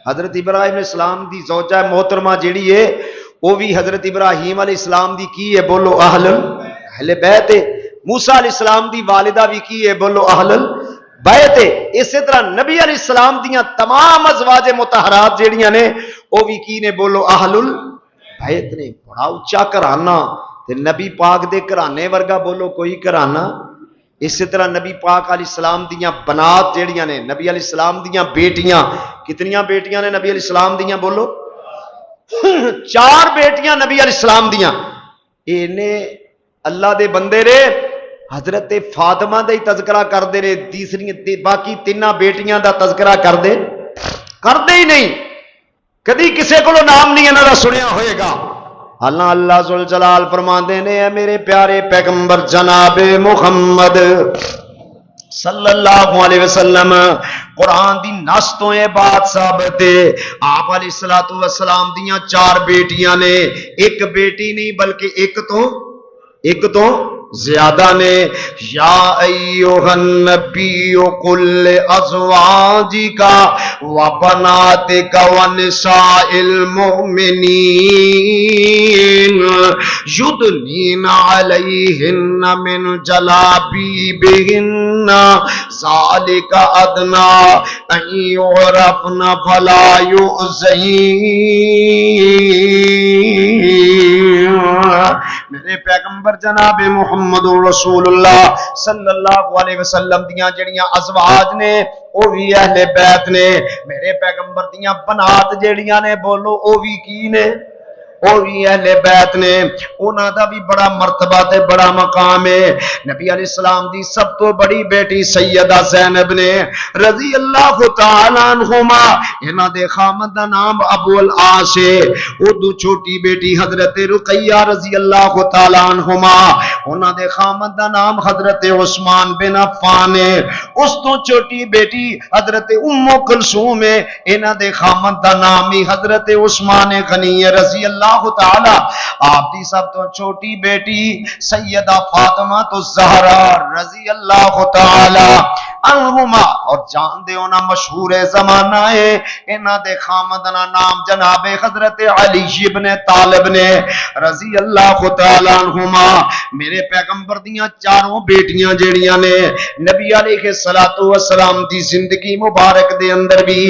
حضرت ابراہیم علیہ السلام دی زوجہ محترمہ جڑی ہے وہ بھی حضرت ابراہیم علیہ السلام دی کی ہے، بولو اہل بیت ہے۔ موسیٰ علیہ السلام دی والدہ بھی کی ہے، بولو اہل بیت ہے۔ اسی طرح نبی علیہ السلام دیاں تمام ازواج مطہرات جیڑیاں نے وہ بھی کی نے، بولو اہل بیت نے۔ بڑا اچا گھرانہ تے نبی پاک دے گھرانے ورگا بولو کوئی گھرانہ۔ اسی طرح نبی پاک علیہ السلام دیاں بنات جیڑیاں نے، نبی علیہ السلام دیاں بیٹیاں، کتنیاں بیٹیاں نے نبی علیہ السلام دیاں؟ بولو 4 بیٹیاں نبی علیہ السلام دیاں۔ اینے اللہ دے بندے رے حضرت فاطمہ دا ہی تذکرہ کر دے رے، تیسری باقی 3 بیٹیاں دا تذکرہ کر دے ہی نہیں، کدی کسے کو نام نہیں انہاں دا سنیا ہوئے گا۔ اللہ ذوالجلال فرماندے نے، اے میرے پیارے پیغمبر جناب محمد صلی اللہ علیہ وسلم، قرآن دی نص تو یہ بات ثابت ہے، آپ علیہ السلام دیاں 4 بیٹیاں نے، ایک بیٹی نہیں بلکہ ایک تو زیادہ نے۔ یا ایوہ النبی قل ازواجک و بناتک و نساء المؤمنین یدنین علیہن من جلابیبہن ذالک ادنا ان یعرفن فلا یؤذین۔ میرے پیغمبر جناب محمد رسول اللہ صلی اللہ علیہ وسلم دیاں جڑیاں ازواج نے وہ بھی اہل بیت نے، میرے پیغمبر دیاں بنات جڑیاں نے بولو وہ بھی کی نے، وہ بھی اہل بیت نے، انہاں دا بھی بڑا مرتبہ تے بڑا مقام ہے۔ نبی علیہ السلام دی سب تو بڑی بیٹی سیدہ زینب نے رضی اللہ تعالی عنہما، انہاں دے خامد دا نام ابو العاص ہے۔ اردو چھوٹی بیٹی حضرت رقیہ رضی اللہ تعالی عنہما، انہاں دے خامد دا نام حضرت عثمان بن عفان ہے۔ اس تو چھوٹی بیٹی حضرت ام کلثوم ہے، انہاں دے خامد دا نام ہی حضرت عثمان غنی رضی اللہ تعالی۔ آپ دی سب تو چھوٹی بیٹی سیدہ فاطمہ تو زہرا رضی اللہ تعالی عنہما، اور جان دے ہونا مشہور زمانہ ہے، انہاں دے خامدنا نام جناب حضرت علی ابن طالب نے رضی اللہ تعالی عنہما۔ میرے پیغمبر دیاں 4 بیٹیاں جیڑیاں نے نبی علیہ السلام دی زندگی مبارک دے اندر بھی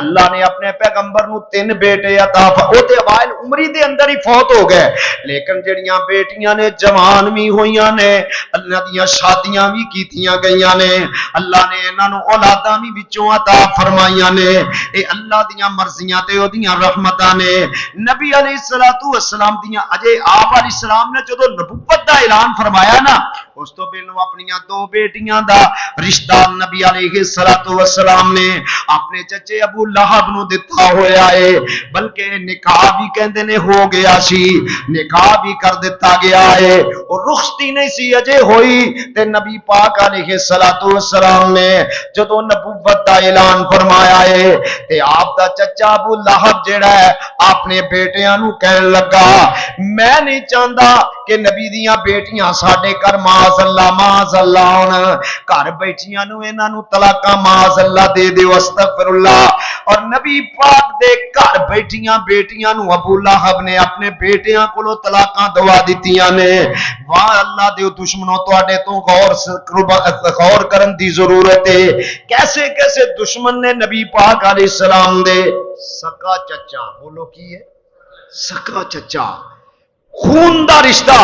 اللہ نے اپنے پیغمبر نو 3 بیٹے عطا فرمائے۔ او تے اوائل عمری دے اندر ہی فوت ہو گئے، لیکن جڑیاں بیٹیاں نے جوان بھی ہویاں نے، اللہ دیاں شادیاں بھی کیتیاں گئیاں نے، اللہ نے انہاں نو اولاداں بھی وچوں عطا فرمائیاں نے۔ اے اللہ دیاں مرضیاں تے او دیاں رحمتاں نے۔ نبی علیہ السلام دیاں اجے آپ علیہ السلام نے جدوں نبوت دا اعلان فرمایا نا، اس تو پہلو اپنیاں 2 بیٹیاں دا رشتہ نبی علیہ السلام نے اپنے چچے ابو لہب نو دتا ہویا ہے، بلکہ نکاح بھی کہندے نے ہو گیا سی، نکاح بھی کر دیتا گیا ہے، اور رخصتی نہیں سی اجے ہوئی تے نبی پاک علیہ السلام نے جدوں نبوت دا اعلان فرمایا ہے تے آپ دا چچا ابو لہب جڑا ہے اپنے بیٹیاں نو کہن لگا، میں نہیں چاہتا کہ نبی دیاں بیٹیاں ساڈے گھر معاذ اللہ گھر بیٹھیاں نو انہاں نو طلاقاں معاذ اللہ دے دیو، استغفر اللہ۔ اور نبی پاک دے گھر بیٹھیاں بیٹیاں نو ابو لہب نے اپنے بیٹیاں کولو طلاقاں دوا دتیاں نے۔ واہ اللہ دے دشمنوں، تواڈے تو غور کرن دی ضرورت ہے، کیسے کیسے دشمن نے نبی پاک علیہ السلام دے سکا چچا، بولو کی ہے سکا چچا، خون دا رشتہ،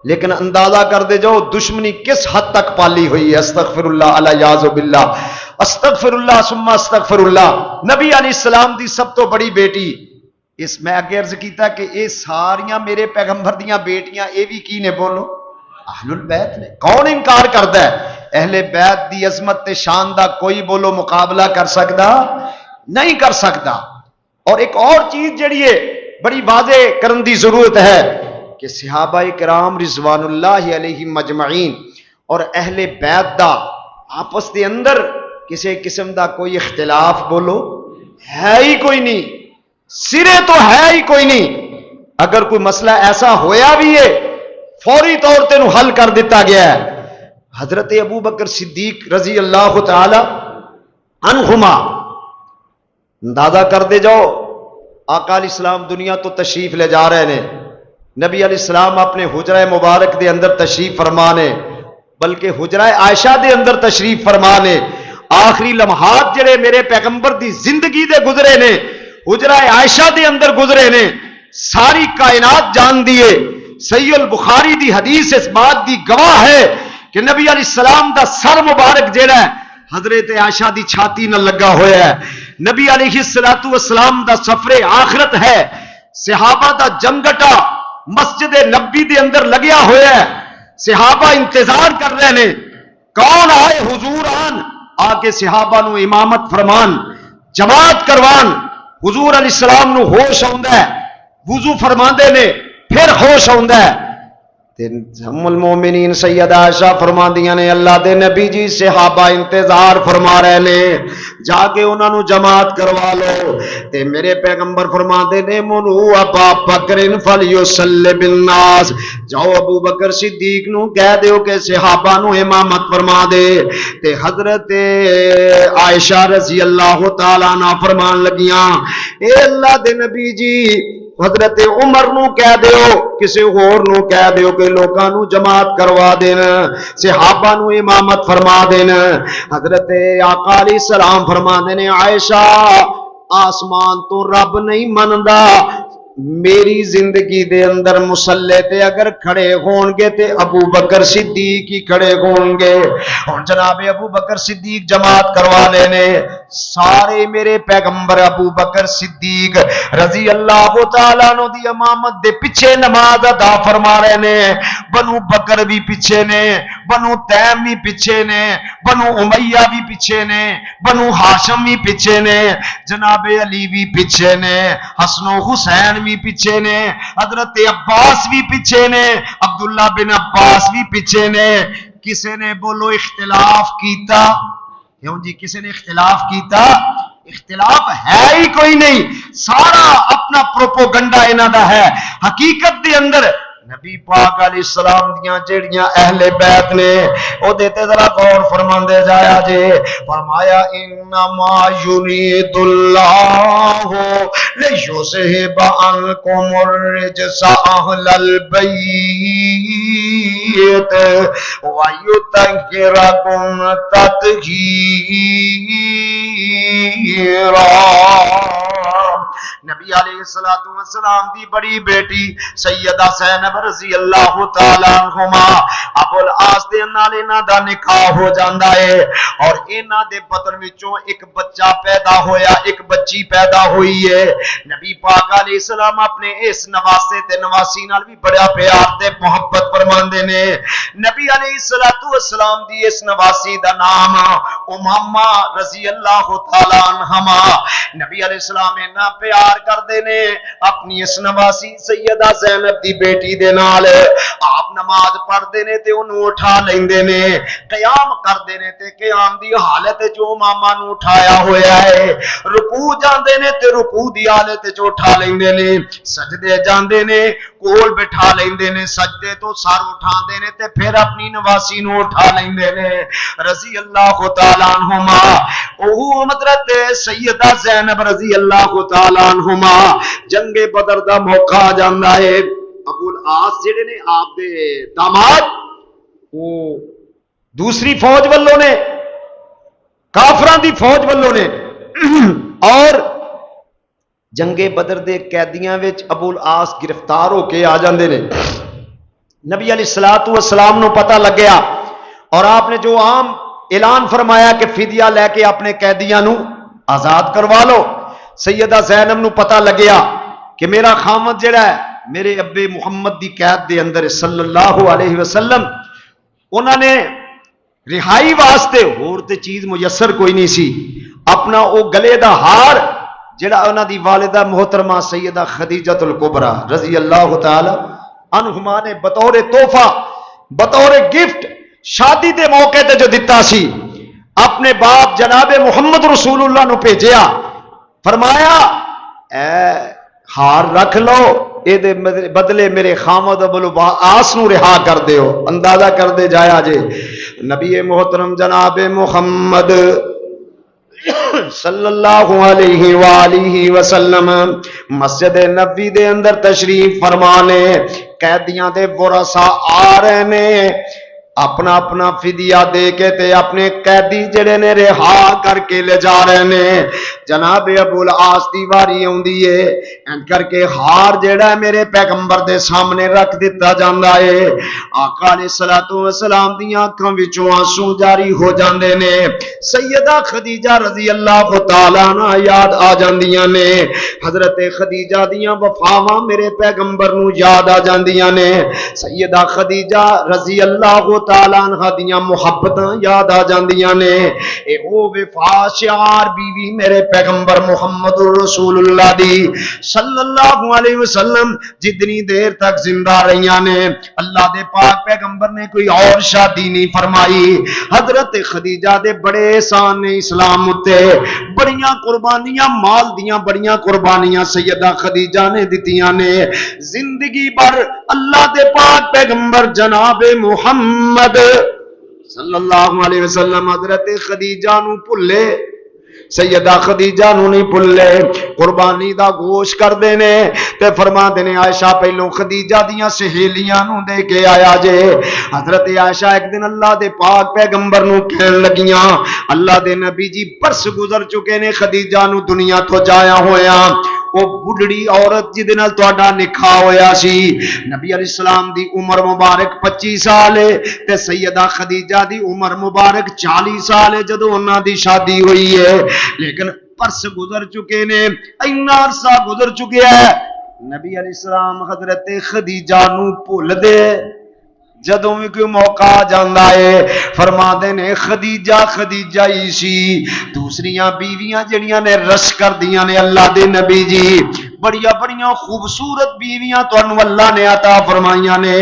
لیکن اندازہ کر دے جاؤ دشمنی کس حد تک پالی ہوئی ہے۔ استغفر اللہ الیاذ باللہ، استغفر اللہ ثم استغفر اللہ۔ نبی علیہ السلام دی سب تو بڑی بیٹی، اس میں اگے عرض کیتا کہ یہ ساریاں میرے پیغمبر دیاں بیٹیاں اے بھی کی نے، بولو اہل البیت نے۔ کون انکار کرتا ہے؟ اہل بیت دی عظمت تے شان دا کوئی بولو مقابلہ کر سکتا نہیں کر سکتا۔ اور ایک اور چیز جڑی ہے بڑی واضح کرن دی ضرورت ہے کہ صحابہ کرام رضوان اللہ علیہم مجمعین اور اہل بیت دا آپس دے اندر کسی قسم دا کوئی اختلاف بولو ہے ہی کوئی نہیں، سرے تو ہے ہی کوئی نہیں۔ اگر کوئی مسئلہ ایسا ہویا بھی ہے فوری طور تے نو حل کر دیتا گیا ہے۔ حضرت ابو بکر صدیق رضی اللہ تعالی عنہما، اندازہ کر دے جاؤ آقا علیہ السلام دنیا تو تشریف لے جا رہے ہیں، نبی علیہ السلام اپنے حجرہ مبارک دے اندر تشریف فرمانے، بلکہ حجرہ عائشہ دے اندر تشریف فرمانے، آخری لمحات جڑے میرے پیغمبر دی زندگی دے گزرے نے حجرہ عائشہ دے اندر گزرے نے، ساری کائنات جان دیے۔ صحیح البخاری دی حدیث اس بات دی گواہ ہے کہ نبی علیہ السلام دا سر مبارک جڑا ہے حضرت عائشہ دی چھاتی نہ لگا ہوا ہے۔ نبی علیہ السلام دا سفر آخرت ہے، صحابہ دا جمگٹا مسجد نبی دے اندر لگیا ہوا ہے، صحابہ انتظار کر رہے ہیں کون آئے حضور آن، آکے صحابہ نو امامت فرمان، جماعت کروان۔ حضور علیہ السلام نو ہوش آندا ہے، وضو فرماندے نے، پھر ہوش آندا ہے۔ ام المومنین سیدہ عائشہ فرماندیاں نے اللہ دے نبی جی صحابہ انتظار فرما رہے نے، جا کے انہاں نو جماعت کروا لو۔ تے میرے پیغمبر فرماندے نے منو ابا بکر فلیصلی بالناس، جاؤ ابو بکر صدیق نو کہہ دیو کہ صحابہ نو امامت فرما دے۔ تے حضرت عائشہ رضی اللہ تعالی عنہ فرمان لگیاں اے اللہ دے نبی جی حضرت عمر نو کہہ دیو، کسی اور نو کہہ دیو کہ لوکاں نو جماعت کروا دین، صحابہ نو امامت فرما دین۔ حضرت آقا علیہ السلام فرما دینے عائشہ آسمان تو رب نہیں مندا، میری زندگی دے اندر مصلی تے اگر کھڑے ہون گے تے ابو بکر صدیق ہی کھڑے ہون گے۔ اور جناب ابو بکر صدیق جماعت کروا لینے، سارے میرے پیغمبر ابو بکر صدیق رضی اللہ تعالیٰ عنہ دی امامت دے پیچھے نماز ادا فرما رہے نے۔ بنو بکر بھی پیچھے نے، بنو تیم بھی پیچھے نے، بنو امیہ بھی پیچھے نے، بنو ہاشم بھی پیچھے نے، جناب علی بھی پیچھے نے، حسن و حسین بھی پیچھے نے، حضرت عباس بھی پیچھے نے، عبداللہ بن عباس بھی پیچھے نے۔ کسی نے بولو اختلاف کیتا؟ کیوں جی کسی نے اختلاف کیتا؟ اختلاف ہے ہی کوئی نہیں، سارا اپنا پروپوگنڈا انہاں دا ہے۔ حقیقت دے اندر نبی پاک علیہ السلام دیاں جڑیاں اہل بیت نے او دیتے ذرا غور فرماندے جایا جے۔ فرمایا انما یرید اللہ لیذھب عنکم الرجس اہل البیت ویطہرکم تطہیرا۔ نبی علیہ السلام دی بڑی بیٹی سیدہ زینب رضی اللہ تعالی عنہما ابو العاص دے نال انہاں دا نکاح ہو جاندا ہے، اور انہاں دے بدن وچوں ایک بچہ پیدا ہویا، ایک بچی پیدا ہوئی ہے۔ نبی پاک علیہ السلام اپنے اس نواسے تے نواسی نال بھی بڑا پیار تے محبت فرماندے نے۔ نبی علیہ السلام دی اس نواسی دا نام امامہ رضی اللہ تعالی عنہما۔ نبی علیہ السلام اینا پیار کردے نے اپنی اس نواسی سیدہ زینب دی بیٹی دے نال۔ آپ نماز پڑھدے نے تے انہوں اٹھا لیندے نے، قیام کردے نے تے قیام دی حالت جو ماما نو اٹھایا ہویا ہے، رکوع جاندے نے تے رکوع دی حالت جو اٹھا لیندے نے، سجدے جاندے نے کول بٹھا لیندے نے، سجدے تو سر اٹھاندے نے تے پھر اپنی نواسی نو اٹھا لیندے نے رضی اللہ تعالی عنہما۔ اوہ حضرت سیدہ زینب رضی اللہ تعالی عنہما جنگ بدر دا موقع آ جاندا ہے۔ ابو العاص جڑے نے آپ دے داماد، وہ دوسری فوج والوں نے، کافران دی فوج والوں نے، اور جنگ بدر دے قیدیاں وچ ابو العاص گرفتار ہو کے آ جاندے نے۔ نبی علیہ السلام نو پتہ لگ گیا، اور آپ نے جو عام اعلان فرمایا کہ فدیہ لے کے اپنے قیدیاں نو آزاد کروا لو۔ سیدہ زینب نو پتہ لگیا کہ میرا خامد جڑا ہے میرے ابے محمد دی قید دے اندر صلی اللہ علیہ وسلم، انہوں نے رہائی واسطے اور تے چیز میسر کوئی نہیں سی، اپنا او گلے دا ہار جڑا انہاں دی والدہ محترمہ سیدہ خدیجۃ الکبریٰ رضی اللہ تعالی عنہما نے بطور تحفہ، بطور گفٹ شادی دے موقع تے جو دتا سی، اپنے باپ جناب محمد رسول اللہ نو بھیجیا، فرمایا اے ہار رکھ لو، اے دے بدلے میرے خامد ابو العاص نو رہا کر دیو۔ اندازہ کر دے جایا جے نبی محترم جناب محمد صلی اللہ علیہ وآلہ وسلم مسجد نبوی دے اندر تشریف فرمانے، قیدیاں دے ورثا آ رہے نے، اپنا اپنا فدیہ دے کے تے اپنے قیدی جڑے نے رہا کر کے لے جا رہے نے۔ جناب ابو العاص دی واری اوندی ہے، ان کر کے ہار جڑا ہے میرے پیغمبر دے سامنے رکھ دیتا جاندا ہے۔ آقا علیہ الصلوۃ والسلام دی آنکھاں وچوں آنسو جاری ہو جاندے نے۔ سیدہ خدیجہ رضی اللہ تعالی عنہا یاد آ جاندیاں نے، حضرت خدیجہ دیاں وفاواں میرے پیغمبر نو یاد آ جاندیاں نے، سیدہ خدیجہ رضی اللہ تعالی عنہ دیاں محبتاں یاد آ جاندیاں نے۔ اے او وفا شعار بیوی میرے پیغمبر محمد رسول اللہ دی صلی اللہ علیہ وسلم جتنی دیر تک زندہ رہیاں نے، اللہ دے پاک پیغمبر نے کوئی اور شادی نہیں فرمائی۔ حضرت خدیجہ دے بڑے احسان نے اسلام اتے، بڑیاں قربانیاں مال دیاں بڑیاں قربانیاں سیدہ خدیجہ نے دتیاں نے۔ زندگی بھر اللہ دے پاک پیغمبر جناب محمد صلی اللہ علیہ وسلم حضرت خدیجہ نو بھلے، سیدہ خدیجہ نو نہیں بھلے، قربانی دا گوشت کر دینے تے فرما دینے عائشہ پہلو خدیجہ دیاں سہیلیاں نو دے کے آیا جے۔ حضرت عائشہ ایک دن اللہ دے پاک پیغمبر نو کہن لگیاں، اللہ دے نبی جی برس گزر چکے نے خدیجہ نو دنیا تو جایا ہویا، وہ بڑھڑی عورت جدے نال تہاڈا نکاح ہویا سی، نبی علیہ السلام دی عمر مبارک 25 سال ہے تے سیدہ خدیجہ دی عمر مبارک 40 سال ہے جدوں انہاں دی شادی ہوئی ہے، لیکن برس گزر چکے نے، اینا عرصہ گزر چکے ہے، نبی علیہ السلام حضرت خدیجہ نو بھول دے۔ جدوں بھی کوئی موقع جاندا ہے فرما دے نے خدیجہ خدیجہ ہی سی، دوسریاں بیویاں جڑیاں نے رش کر دیاں نے اللہ دے نبی جی، بڑیاں بڑیاں خوبصورت بیویاں تانوں اللہ نے عطا فرمائیاں نے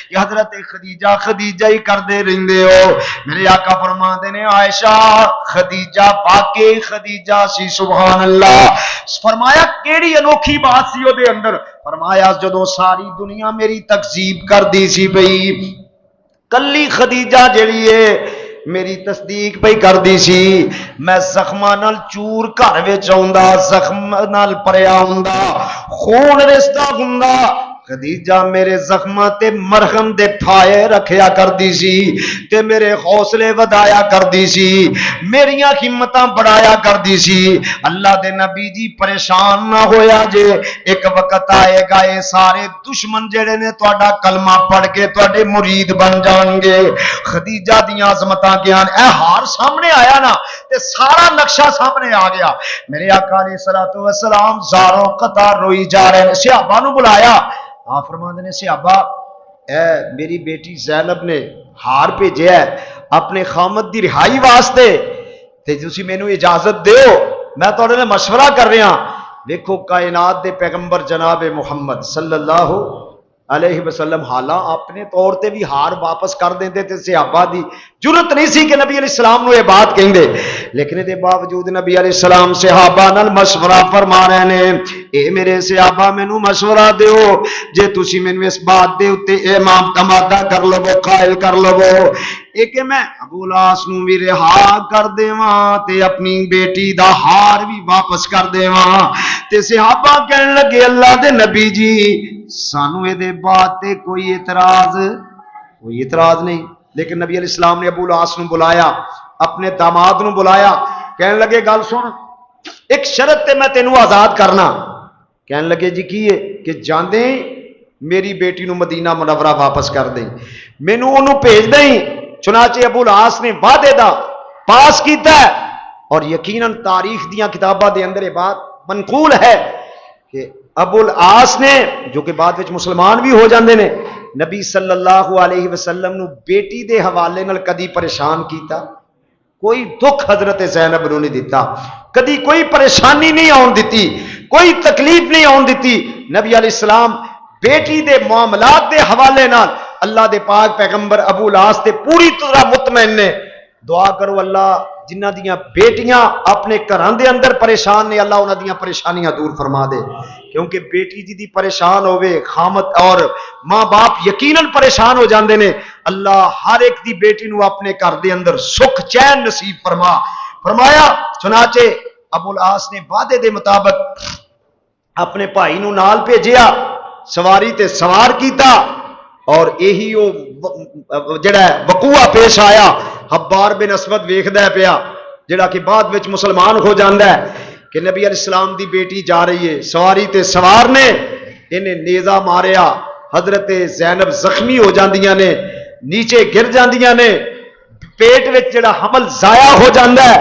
کہ حضرت خدیجہ خدیجہ ہی کردے رہندے ہو۔ میرے آقا فرما دے نے عائشہ خدیجہ واقعی خدیجہ سی، سبحان اللہ۔ فرمایا کیڑی انوکھی بات سی او دے اندر، فرمایا جدوں ساری دنیا میری تکذیب کر دی سی بھئی، کلی خدیجہ جڑی ہے میری تصدیق پہ کر دی سی، میں زخماں نال چور گھر وچ آوندا، زخم نال پریا ہوندا، خون رسدا ہوندا، خدیجہ میرے زخماں تے مرہم دے پھائے رکھیا کر دی سی تے میرے حوصلے ودایا کر دی سی، میریاں ہمتاں بڑھایا کر دی سی۔ اللہ دے نبی جی پریشان نہ ہویا جے، ایک وقت آئے گا اے سارے دشمن جڑے نے تہاڈا کلمہ پڑھ کے تہاڈے مرید بن جان گے۔ خدیجہ دیاں عظمتاں گیان اے ہار سامنے آیا نا تے سارا نقشہ سامنے آ گیا۔ میرے آقا علیہ الصلوۃ والسلام زاروں قطار روئی جا رہے ہیں، صحابہ نو بلایا، آپ فرماندے نے صحابہ اے میری بیٹی زینب نے ہار بھیجیا ہے اپنے خامد دی رہائی واسطے تے تسی مینوں اجازت دیو، میں تہاڈے نال مشورہ کر رہا ہاں۔ دیکھو کائنات دے پیغمبر جناب محمد صلی اللہ علیہ وسلم حالاں اپنے طور تے بھی ہار واپس کر دیندے تے صحابہ دی جرت نہیں سی کہ نبی علیہ السلام نو یہ بات کہندے، لیکن دے باوجود نبی علیہ السلام صحابہ نال مشورہ فرما رہے نے، اے میرے صحابہ مینوں مشورہ دیو، جے تسی مینوں اس بات دے اوتے امام تمادہ کر لو، قائل کر لو اے کہ میں ابو العاص نو بھی رہا کر دیواں تے اپنی بیٹی دا ہار بھی واپس کر دیواں۔ تے صحابہ کہن لگے اللہ دے نبی جی سانو اے دے بات تے کوئی اعتراض نہیں، لیکن نبی علیہ السلام نے ابو العاص نو بلایا، اپنے داماد نو بلایا، کہن لگے گل سن ایک شرط تے میں تینوں آزاد کرنا۔ کہن لگے جی کی ہے کہ جاندے میری بیٹی نو مدینہ منورہ واپس کر دیں، مینوں اونوں بھیج دیں۔ چنانچہ ابو العاص نے وعدے دا پاس کیتا ہے، اور یقیناً تاریخ دیاں کتاباں دے اندر یہ بات منقول ہے کہ ابو العاص نے جو کہ بعد وچ مسلمان بھی ہو جاندے نے، نبی صلی اللہ علیہ وسلم نو بیٹی دے حوالے نال کدی پریشان کیتا، کوئی دکھ حضرت زینب نو نہیں دیتا، کدی کوئی پریشانی نہیں آن دیتی، کوئی تکلیف نہیں آن دیتی۔ نبی علیہ السلام بیٹی دے معاملات دے حوالے نال اللہ دے پاک پیغمبر ابو العاص تے پوری طرح مطمئن نے۔ دعا کرو اللہ جنہ دیاں بیٹیاں اپنے گھراں دے اندر پریشان نے، اللہ انہاں دیاں پریشانیاں دور فرما دے، کیونکہ بیٹی جی دی پریشان ہوئے خامت اور ماں باپ یقیناً پریشان ہو جاندے نے۔ اللہ ہر ایک دی بیٹی نو اپنے گھر دے اندر سکھ چین نصیب فرما۔ فرمایا چنانچہ ابو العاص نے وعدے دے مطابق اپنے بھائی نو نال بھیجیا، سواری تے سوار کیتا، اور یہی وہ جڑا وقوع پیش آیا حبار بن اسود ویکھدا پیا، جڑا کہ بعد وچ مسلمان ہو جاندا ہے، کہ نبی علیہ السلام دی بیٹی جا رہی ہے، سواری تے سوار نے انہیں نیزہ ماریا، حضرت زینب زخمی ہو جاندیاں نے، نیچے گر جاندیاں نے، پیٹ وچ جڑا حمل ضائع ہو جاندا ہے۔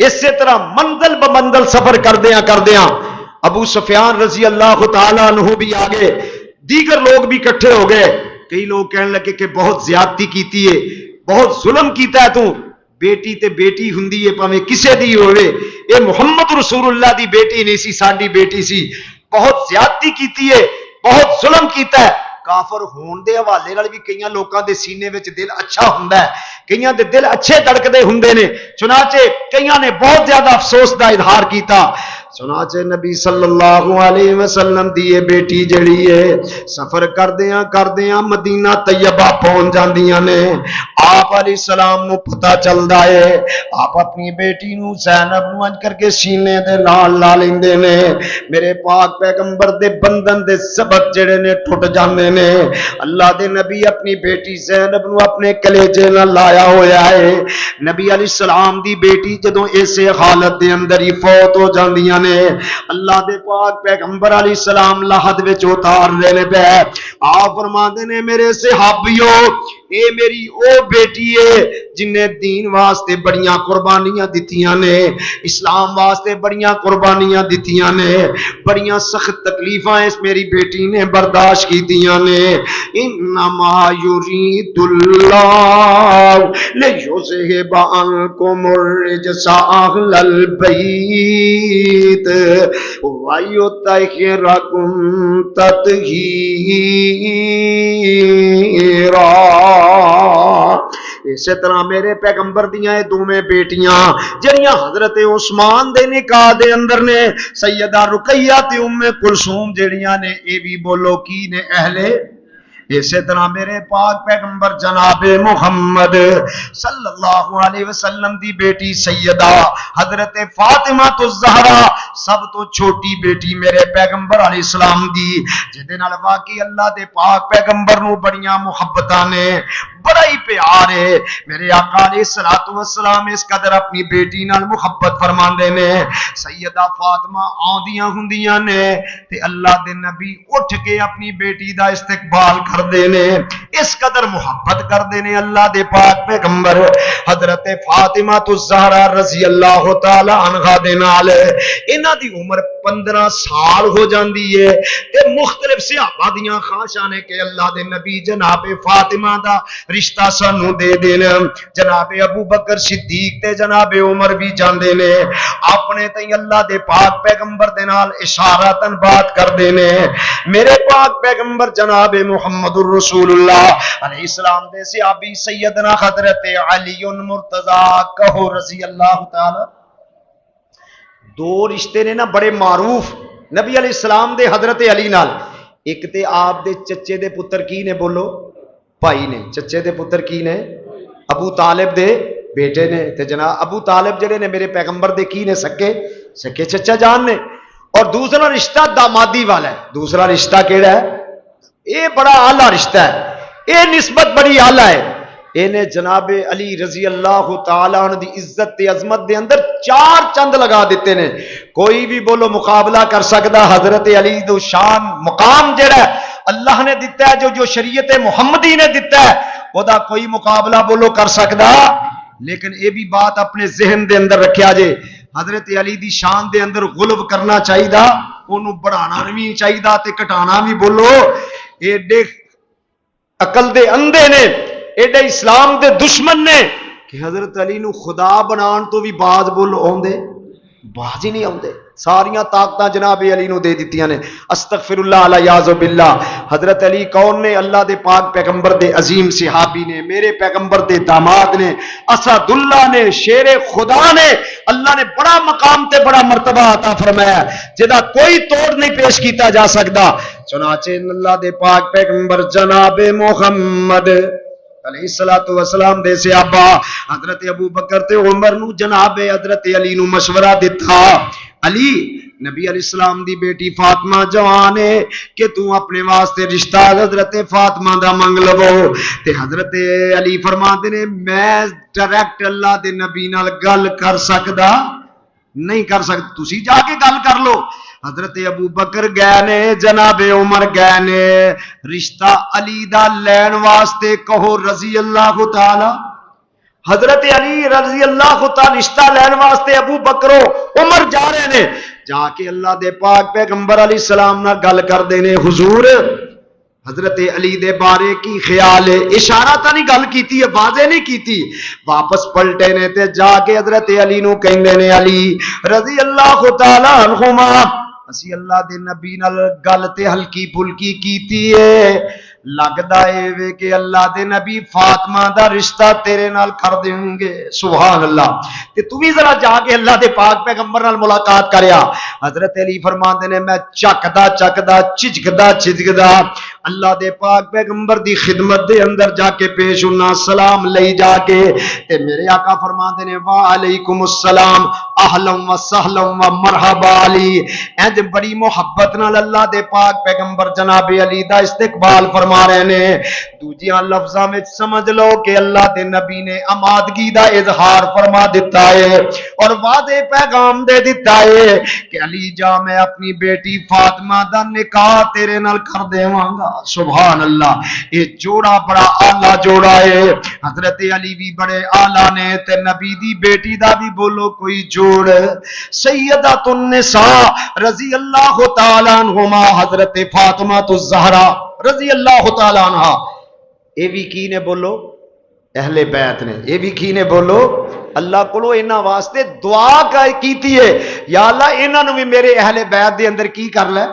اسی طرح منزل بمنزل سفر کردیاں ابو سفیان رضی اللہ تعالی عنہ بھی آگے، دیگر لوگ بھی اکٹھے ہو گئے۔ کئی لوگ کہنے لگے کہ بہت زیادتی کیتی ہے، بہت ظلم کیتا ہے تو، بیٹی تے بیٹی ہوندی ہے پاویں کسے دی ہوئے، اے محمد رسول اللہ دی بیٹی نہیں سی، ساڈی بیٹی سی، بہت زیادتی کیتی ہے، بہت ظلم کیتا ہے۔ کافر ہون دے حوالے نال بھی کئیاں لوکاں دے سینے وچ دل اچھا ہوندا ہے، کئیاں دے دل اچھے دھڑکدے ہوندے نے، چنانچہ کئیاں نے بہت زیادہ افسوس دا اظہار کیتا۔ چنانچہ نبی صلی اللہ علیہ وسلم دی یہ بیٹی جڑی ہے سفر کردیاں مدینہ طیبہ پہنچ جاندیاں نے۔ آپ علیہ السلام نو پتہ چلدا ہے، آپ اپنی بیٹی نو زینب نو انج کر کے سینے دے نال لا لیندے نے، میرے پاک پیغمبر دے بندن دے سبق جڑے نے ٹوٹ جاندے نے۔ اللہ دے نبی اپنی بیٹی زینب نو اپنے کلیجے نال لایا ہویا ہے۔ نبی علیہ السلام دی بیٹی جدوں اسے حالت دے اندر ہی فوت ہو جاندیاں نے، اللہ دے پاک پیغمبر علیہ السلام لحد وچ اتار لینے پہ آپ فرماندے نے میرے صحابیوں، اے میری او بیٹی ہے جن نے دین واسطے بڑیاں قربانیاں دتیاں نے، اسلام واسطے بڑیاں قربانیاں دتیاں نے، بڑیاں سخت تکلیفاں اس میری بیٹی نے برداشت کیتیاں نے۔ انما یرید اللہ لیذہب عنکم الرجس اہل البیت وَيُطَهِّرَكُمْ تَطْهِيرًا۔ اسی طرح میرے پیغمبر دیاں یہ دوویں بیٹیاں جڑیاں حضرت عثمان دے نکاح دے اندر نے، سیدہ رقیہ تے ام کلثوم جڑیاں نے، اے بھی بولو کی نے اہل۔ اسی طرح میرے پاک پیغمبر جناب محمد صلی اللہ علیہ وسلم دی بیٹی سیدہ حضرت فاطمہ الزہرا سب تو چھوٹی بیٹی میرے پیغمبر علیہ السلام دی، جدے نال واقعی اللہ دے پاک پیغمبر نو بڑیاں محبتاں نے، بڑا ہی پیار ہے۔ میرے آقا علیہ الصلوۃ والسلام اس قدر اپنی بیٹی نال محبت فرماندے نے، سیدہ فاطمہ آندیاں ہوندیاں نے تے اللہ دے نبی اٹھ کے اپنی بیٹی دا استقبال کردے نے، اس قدر محبت کردے نے اللہ دے پاک پیغمبر حضرت فاطمہ الزہرا رضی اللہ تعالی عنہا دے نال۔ انہاں دی عمر 15 سال ہو جاندی ہے تے مختلف صحابہ دیاں خواہشاں نے کہ اللہ دے نبی جناب فاطمہ دا رشتہ سانو دے دین۔ جناب ابو بکر صدیق تے جناب عمر بھی جاندے نے، اپنے تے اللہ دے پاک پیغمبر دے نال اشارتاً بات کردے نے۔ میرے پاک پیغمبر جناب محمد الرسول اللہ علیہ السلام دے صحابی سیدنا حضرت علی مرتضی کہو رضی اللہ تعالی، دو رشتے نے نا بڑے معروف نبی علیہ السلام دے حضرت علی نال۔ ایک تے آپ دے چچے دے پتر کی نے، بولو بھائی نے، چچے دے پتر کی نے؟ ابو طالب دے بیٹے نے، تے جناب ابو طالب جڑے نے میرے پیغمبر دے کی نے؟ سکے چچا جان نے۔ اور دوسرا رشتہ دامادی والا ہے۔ دوسرا رشتہ کیڑا ہے؟ یہ بڑا اعلیٰ رشتہ ہے، یہ نسبت بڑی اعلیٰ ہے۔ انہیں جناب علی رضی اللہ تعالیٰ عنہ دی عزت تے عظمت دے اندر 4 چند لگا دیتے نے۔ کوئی بھی بولو مقابلہ کر سکتا حضرت علی دو شان مقام جڑا ہے اللہ نے دیتا ہے، جو شریعت محمدی نے دیتا ہے، وہ دا کوئی مقابلہ بولو کر سکتا۔ لیکن یہ بھی بات اپنے ذہن دے اندر رکھیا جے، حضرت علی دی شان دے اندر غلب کرنا چاہیے، انہوں بڑھانا نہیں چاہیے تے کٹانا بھی بولو۔ ایڈے عقل دے اندھے نے، ایڈے اسلام دے دشمن نے کہ حضرت علی نو خدا بنان تو بھی باز بولو آوندے، باز ہی نہیں آوندے۔ ساریاں طاقتاں جناب علی نو دے دیتیاں نے۔ استغفر اللہ الیاذ باللہ۔ حضرت علی کون نے؟ اللہ دے پاک پیغمبر دے عظیم صحابی نے، میرے پیغمبر دے داماد نے، اسد اللہ نے، شیر خدا نے۔ اللہ نے بڑا مقام تے بڑا مرتبہ عطا فرمایا جدا کوئی توڑ نہیں پیش کیتا جا سکتا۔ چنانچہ اللہ دے پاک پیغمبر جناب محمد علیہ الصلوۃ والسلام دے صحابہ حضرت ابو بکر تے عمر نو جناب حضرت علی نو مشورہ دتا، علی نبی علیہ السلام دی بیٹی فاطمہ جوان ہے کہ تو اپنے واسطے رشتہ حضرت فاطمہ دا منگ لو، تے حضرت علی فرماندے نے میں ڈائریکٹ اللہ دے نبی نال گل کر سکدا نہیں کر سکتے، تسی جا کے گل کر لو۔ حضرت ابو بکر گئے نے، جناب عمر گئے نے، رشتہ علی دا لین واسطے کہو رضی اللہ تعالی، حضرت علی رضی اللہ تعالی رشتہ لین واسطے ابو بکر عمر جا رہے نے، جا کے اللہ دے پاک پیغمبر علیہ السلام نہ گل کر دینے، حضور حضرت علی دے بارے کی خیال ہے، اشارہ تا نہیں گل کیتی ہے، واضح نہیں کیتی، واپس پلٹے نے تے جا کے حضرت علی نو کہندے نے علی رضی اللہ تعالی عنہما اسی اللہ دے نبی نال گل تے ہلکی پھلکی کیتی ہے، لگدا اے وے کہ اللہ دے نبی فاطمہ دا رشتہ تیرے نال کر دیں گے، سبحان اللہ، تے تو بھی ذرا جا کے اللہ دے پاک پیغمبر نال ملاقات کریا۔ حضرت علی فرماندے نے میں چکدا چجکدا اللہ دے پاک پیغمبر دی خدمت دے اندر جا کے پیش ہونا، سلام لئی جا کے تے میرے آقا فرماندے نے وعلیکم السلام اہلا و سہلا و مرحبا علی، اینج بڑی محبت نال اللہ دے پاک پیغمبر جناب علی دا استقبال فرما رہے نے۔ دوجیاں لفظاں وچ سمجھ لو کہ اللہ دے نبی نے امادگی دا اظہار فرما دیتا ہے اور وعدے پیغام دے دیتا ہے کہ علی جا میں اپنی بیٹی فاطمہ دا نکاح تیرے نال کر دیواں گا، سبحان اللہ، یہ جوڑا بڑا اعلیٰ جوڑا ہے، حضرت علی بھی بڑے اعلیٰ نے تے نبی دی بیٹی دا بھی بولو کوئی جوڑ، سیدۃ النساء رضی اللہ تعالی عنہما حضرت فاطمہ الزہرا رضی اللہ تعالی عنہ، اے بھی کی نے بولو اہل بیت نے، اے بھی کی نے بولو اللہ کو انہاں واسطے دعا کیتی ہے، یا اللہ انہاں نو بھی میرے اہل بیت دے اندر کی کر لے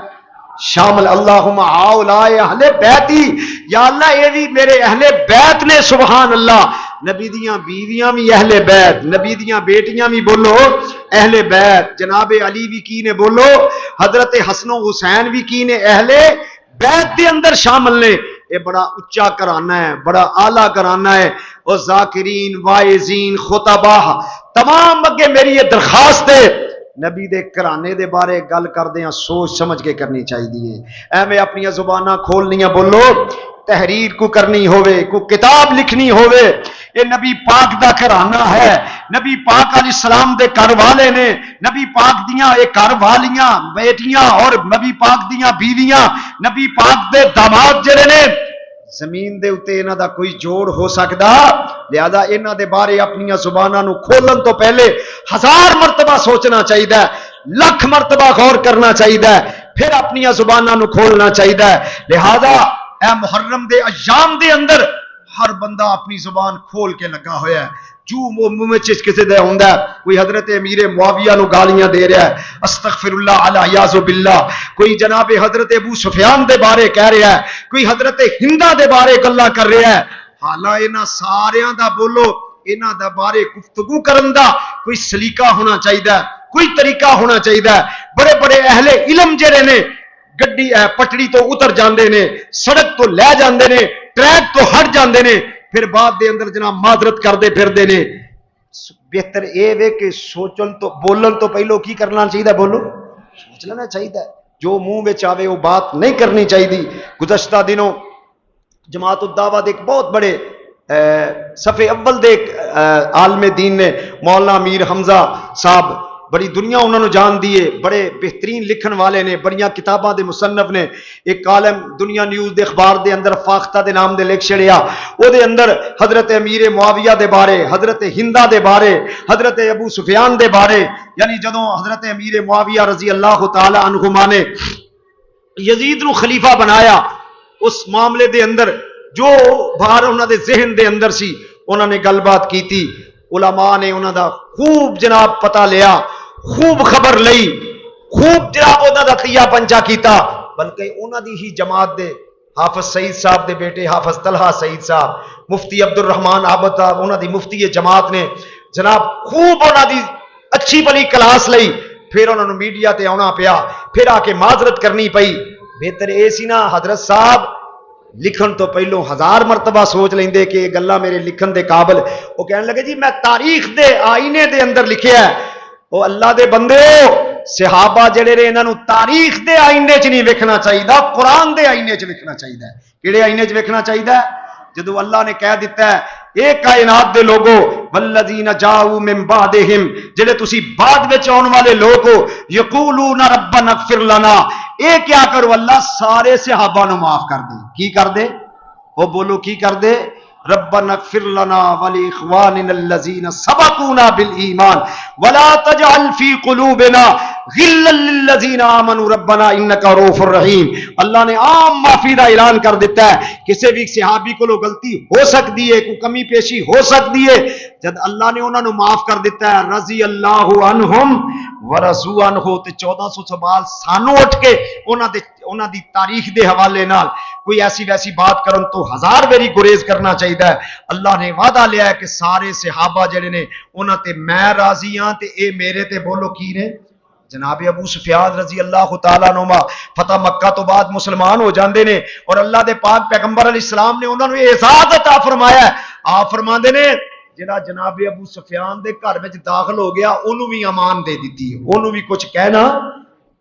شامل، اللہم ہؤلاء اہل بیتی، یا اللہ یہ بھی میرے اہل بیت نے، سبحان اللہ، نبی دیاں بیویاں بھی اہل بیت، نبی دیاں بیٹیاں بھی بولو اہل بیت، جناب علی بھی کی نے بولو حضرت حسن و حسین بھی کی نے اہل بیت دے اندر شامل نے، یہ بڑا اچا کرانہ ہے، بڑا اعلیٰ کرانہ ہے، اور ذاکرین واعظین خطبہ تمام اگے میری یہ درخواست ہے، نبی دے کرانے دے بارے گل کردے ہیں سوچ سمجھ کے کرنی چاہیے، ایویں اپنی زباناں کھولنیاں بولو، تحریر کو کرنی ہوئے، کو کتاب لکھنی ہوئے، یہ نبی پاک دا گھرانہ ہے، نبی پاک علیہ السلام دے گھر والے نے، نبی پاک دیاں ایک گھر والیاں بیٹیاں اور نبی پاک دیاں بیویاں، نبی پاک دے داماد جڑے نے، زمین دے اتے انہاں دا کوئی جوڑ ہو سکدا، لہذا انہاں دے بارے اپنی زباناں نو کھولن تو پہلے 1000 مرتبہ سوچنا چاہیے، لکھ مرتبہ غور کرنا چاہیے، پھر اپنی زباناں نو کھولنا چاہیے، لہذا اے محرم دے ایام دے اندر ہر بندہ اپنی زبان کھول کے لگا ہویا ہے، جو منہ میں چیز کسی دے ہوندا ہے، کوئی حضرت امیر معاویہ نو گالیاں دے رہا ہے استغفر اللہ علیہ باللہ، کوئی جناب حضرت ابو سفیان دے بارے کہہ رہا ہے، کوئی حضرت ہندہ دے بارے گلاں کر رہا ہے، حالانکہ انہاں ساریاں دا بولو انہاں دا بارے گفتگو کرن دا کوئی سلیقہ ہونا چاہیے، کوئی طریقہ ہونا چاہیے، بڑے بڑے اہل علم جڑے نے گڈی پٹڑی تو اتر جاندے نے، سڑک تو لے جاندے نے، ٹریک تو ہٹ جاندے نے، پھر بعد دے اندر جناب معذرت کردے پھردے نے، بہتر اے وے کہ سوچن تو بولن تو پہلو کی کرنا چاہیے، بولو سوچ لینا چاہیے، جو منہ وچ آوے وہ بات نہیں کرنی چاہیے۔ گزشتہ دنوں جماعت الدعوہ دے ایک بہت بڑے صفحے اول دے عالم دین نے مولانا امیر حمزہ صاحب، بڑی دنیا انہوں نے جان دیے، بڑے بہترین لکھن والے نے، بڑیاں کتاباں دے مصنف نے، ایک کالم دنیا نیوز دے اخبار دے اندر فاختہ دے نام دے لکھ چھڑیا، او دے اندر حضرت امیر معاویہ دے بارے، حضرت ہندہ دے بارے، حضرت ابو سفیان دے بارے، یعنی جدوں حضرت امیر معاویہ رضی اللہ تعالی عنہما نے یزید نو خلیفہ بنایا، اس معاملے دے اندر جو باہر انہوں دے ذہن دے اندر سی انہوں نے گل بات کی تھی، علماء نے انہوں دا خوب جناب پتہ لیا، خوب خبر لئی، خوب جناب انہوں دا تیا پنجا کیتا، بلکہ انہوں دی ہی جماعت دے حافظ سعید صاحب دے بیٹے حافظ طلحہ سعید صاحب، مفتی عبد الرحمن عابد صاحب، انہوں دی مفتی جماعت نے جناب خوب انہوں دی اچھی بلی کلاس لئی، پھر انہوں نے میڈیا تے آنا پیا، پھر آ کے معذرت کرنی پئی، بہتر اے سی نا حضرت صاحب لکھن تو پہلوں 1000 مرتبہ سوچ لیندے کہ یہ گلاں میرے لکھن دے قابل. وہ کہنے لگے جی میں تاریخ دے آئینے دے اندر لکھیا ہے. وہ اللہ دے بندے صحابہ جڑے نے انہاں نوں تاریخ دے آئینے چ نہیں ویکھنا چاہیے، قرآن دے آئینے چ ویکھنا چاہیے. کیڑے آئینے چ ویکھنا چاہیے؟ جدو اللہ نے کہہ دیتا ہے اے کائنات دے لوگو والذین جاؤوا من بعدہم، جڑے تسی بعد وچ آن والے لوگ ہو، یقولون ربنا اغفر لنا، اے کیا کرو اللہ سارے صحابہ نو معاف کر دے. کی کر دے؟ وہ بولو کی کر دے؟ ربنا اغفر لنا ولاخواننا الذین سبقونا بالایمان ولا تجعل فی قلوبنا غلا للذین آمنوا ربنا انک رؤوف الرحیم. اللہ نے عام معافی کا اعلان کر دیتا ہے. کسی بھی صحابی کو غلطی ہو سکتی ہے، کوئی کمی پیشی ہو سکتی ہے، جب اللہ نے انہوں نے معاف کر دیتا ہے رضی اللہ عنہم ورضوا عنہ، تے 1400 سوال سانو اٹھ کے انہاں دی تاریخ دے حوالے نال کوئی ایسی ویسی بات کرن تو 1000 باری گریز کرنا چاہیے. اللہ نے وعدہ لیا ہے کہ سارے صحابہ جڑے نے انہاں تے میں راضی ہاں تے اے میرے تے بولو کی نے. جناب ابو سفیان رضی اللہ تعالیٰ عنہ فتح مکہ تو بعد مسلمان ہو جاندے نے، اور اللہ دے پاک پیغمبر علیہ السلام نے انہوں نے اعزاز عطا فرمایا ہے. آپ فرماندے نے جڑا جناب ابو سفیان دے گھر وچ داخل ہو گیا انہوں بھی امان دے دیتی ہے، انہوں بھی کچھ کہنا.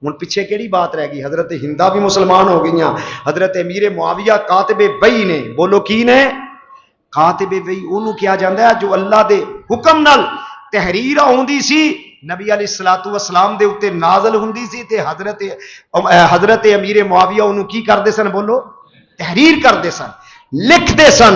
ہن پیچھے کیڑی بات رہ گئی؟ حضرت ہندہ بھی مسلمان ہو گئیاں. حضرت امیر معاویہ کاتب وحی نے، بولو کی نے؟ کاتب وحی انہوں کیا جاندا ہے جو اللہ دے حکم نال تحریر ہوندی سی نبی علیہ الصلوۃ والسلام دے اوتے نازل ہوندی سی تے حضرت امیر معاویہ انہوں کی کردے سن؟ بولو تحریر کردے سن، لکھدے سن.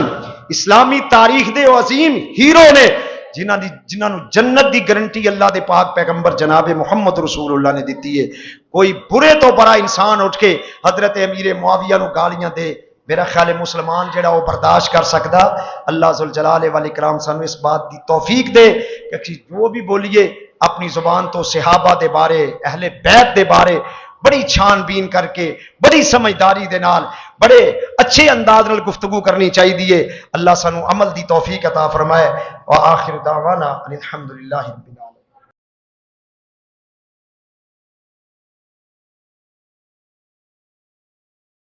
اسلامی تاریخ دے عظیم ہیرو نے جنہاں نو جنت دی گارنٹی اللہ دے پاک پیغمبر جناب محمد رسول اللہ نے دیتی ہے. کوئی برے تو بڑا انسان اٹھ کے حضرت امیر معاویہ نو گالیاں دے، میرا خیال ہے مسلمان جڑا وہ برداشت کر سکتا. اللہ ذوالجلال والاکرام سانو اس بات دی توفیق دے کہ جو بھی بولیے اپنی زبان تو صحابہ دے بارے، اہل بیت دے بارے بڑی چھان بین کر کے، بڑی سمجھداری دے نال، بڑے اچھے انداز نال گفتگو کرنی چاہیے. اللہ سانو عمل دی توفیق عطا فرمائے. وآخر دعوانا ان الحمدللہ رب العالمین.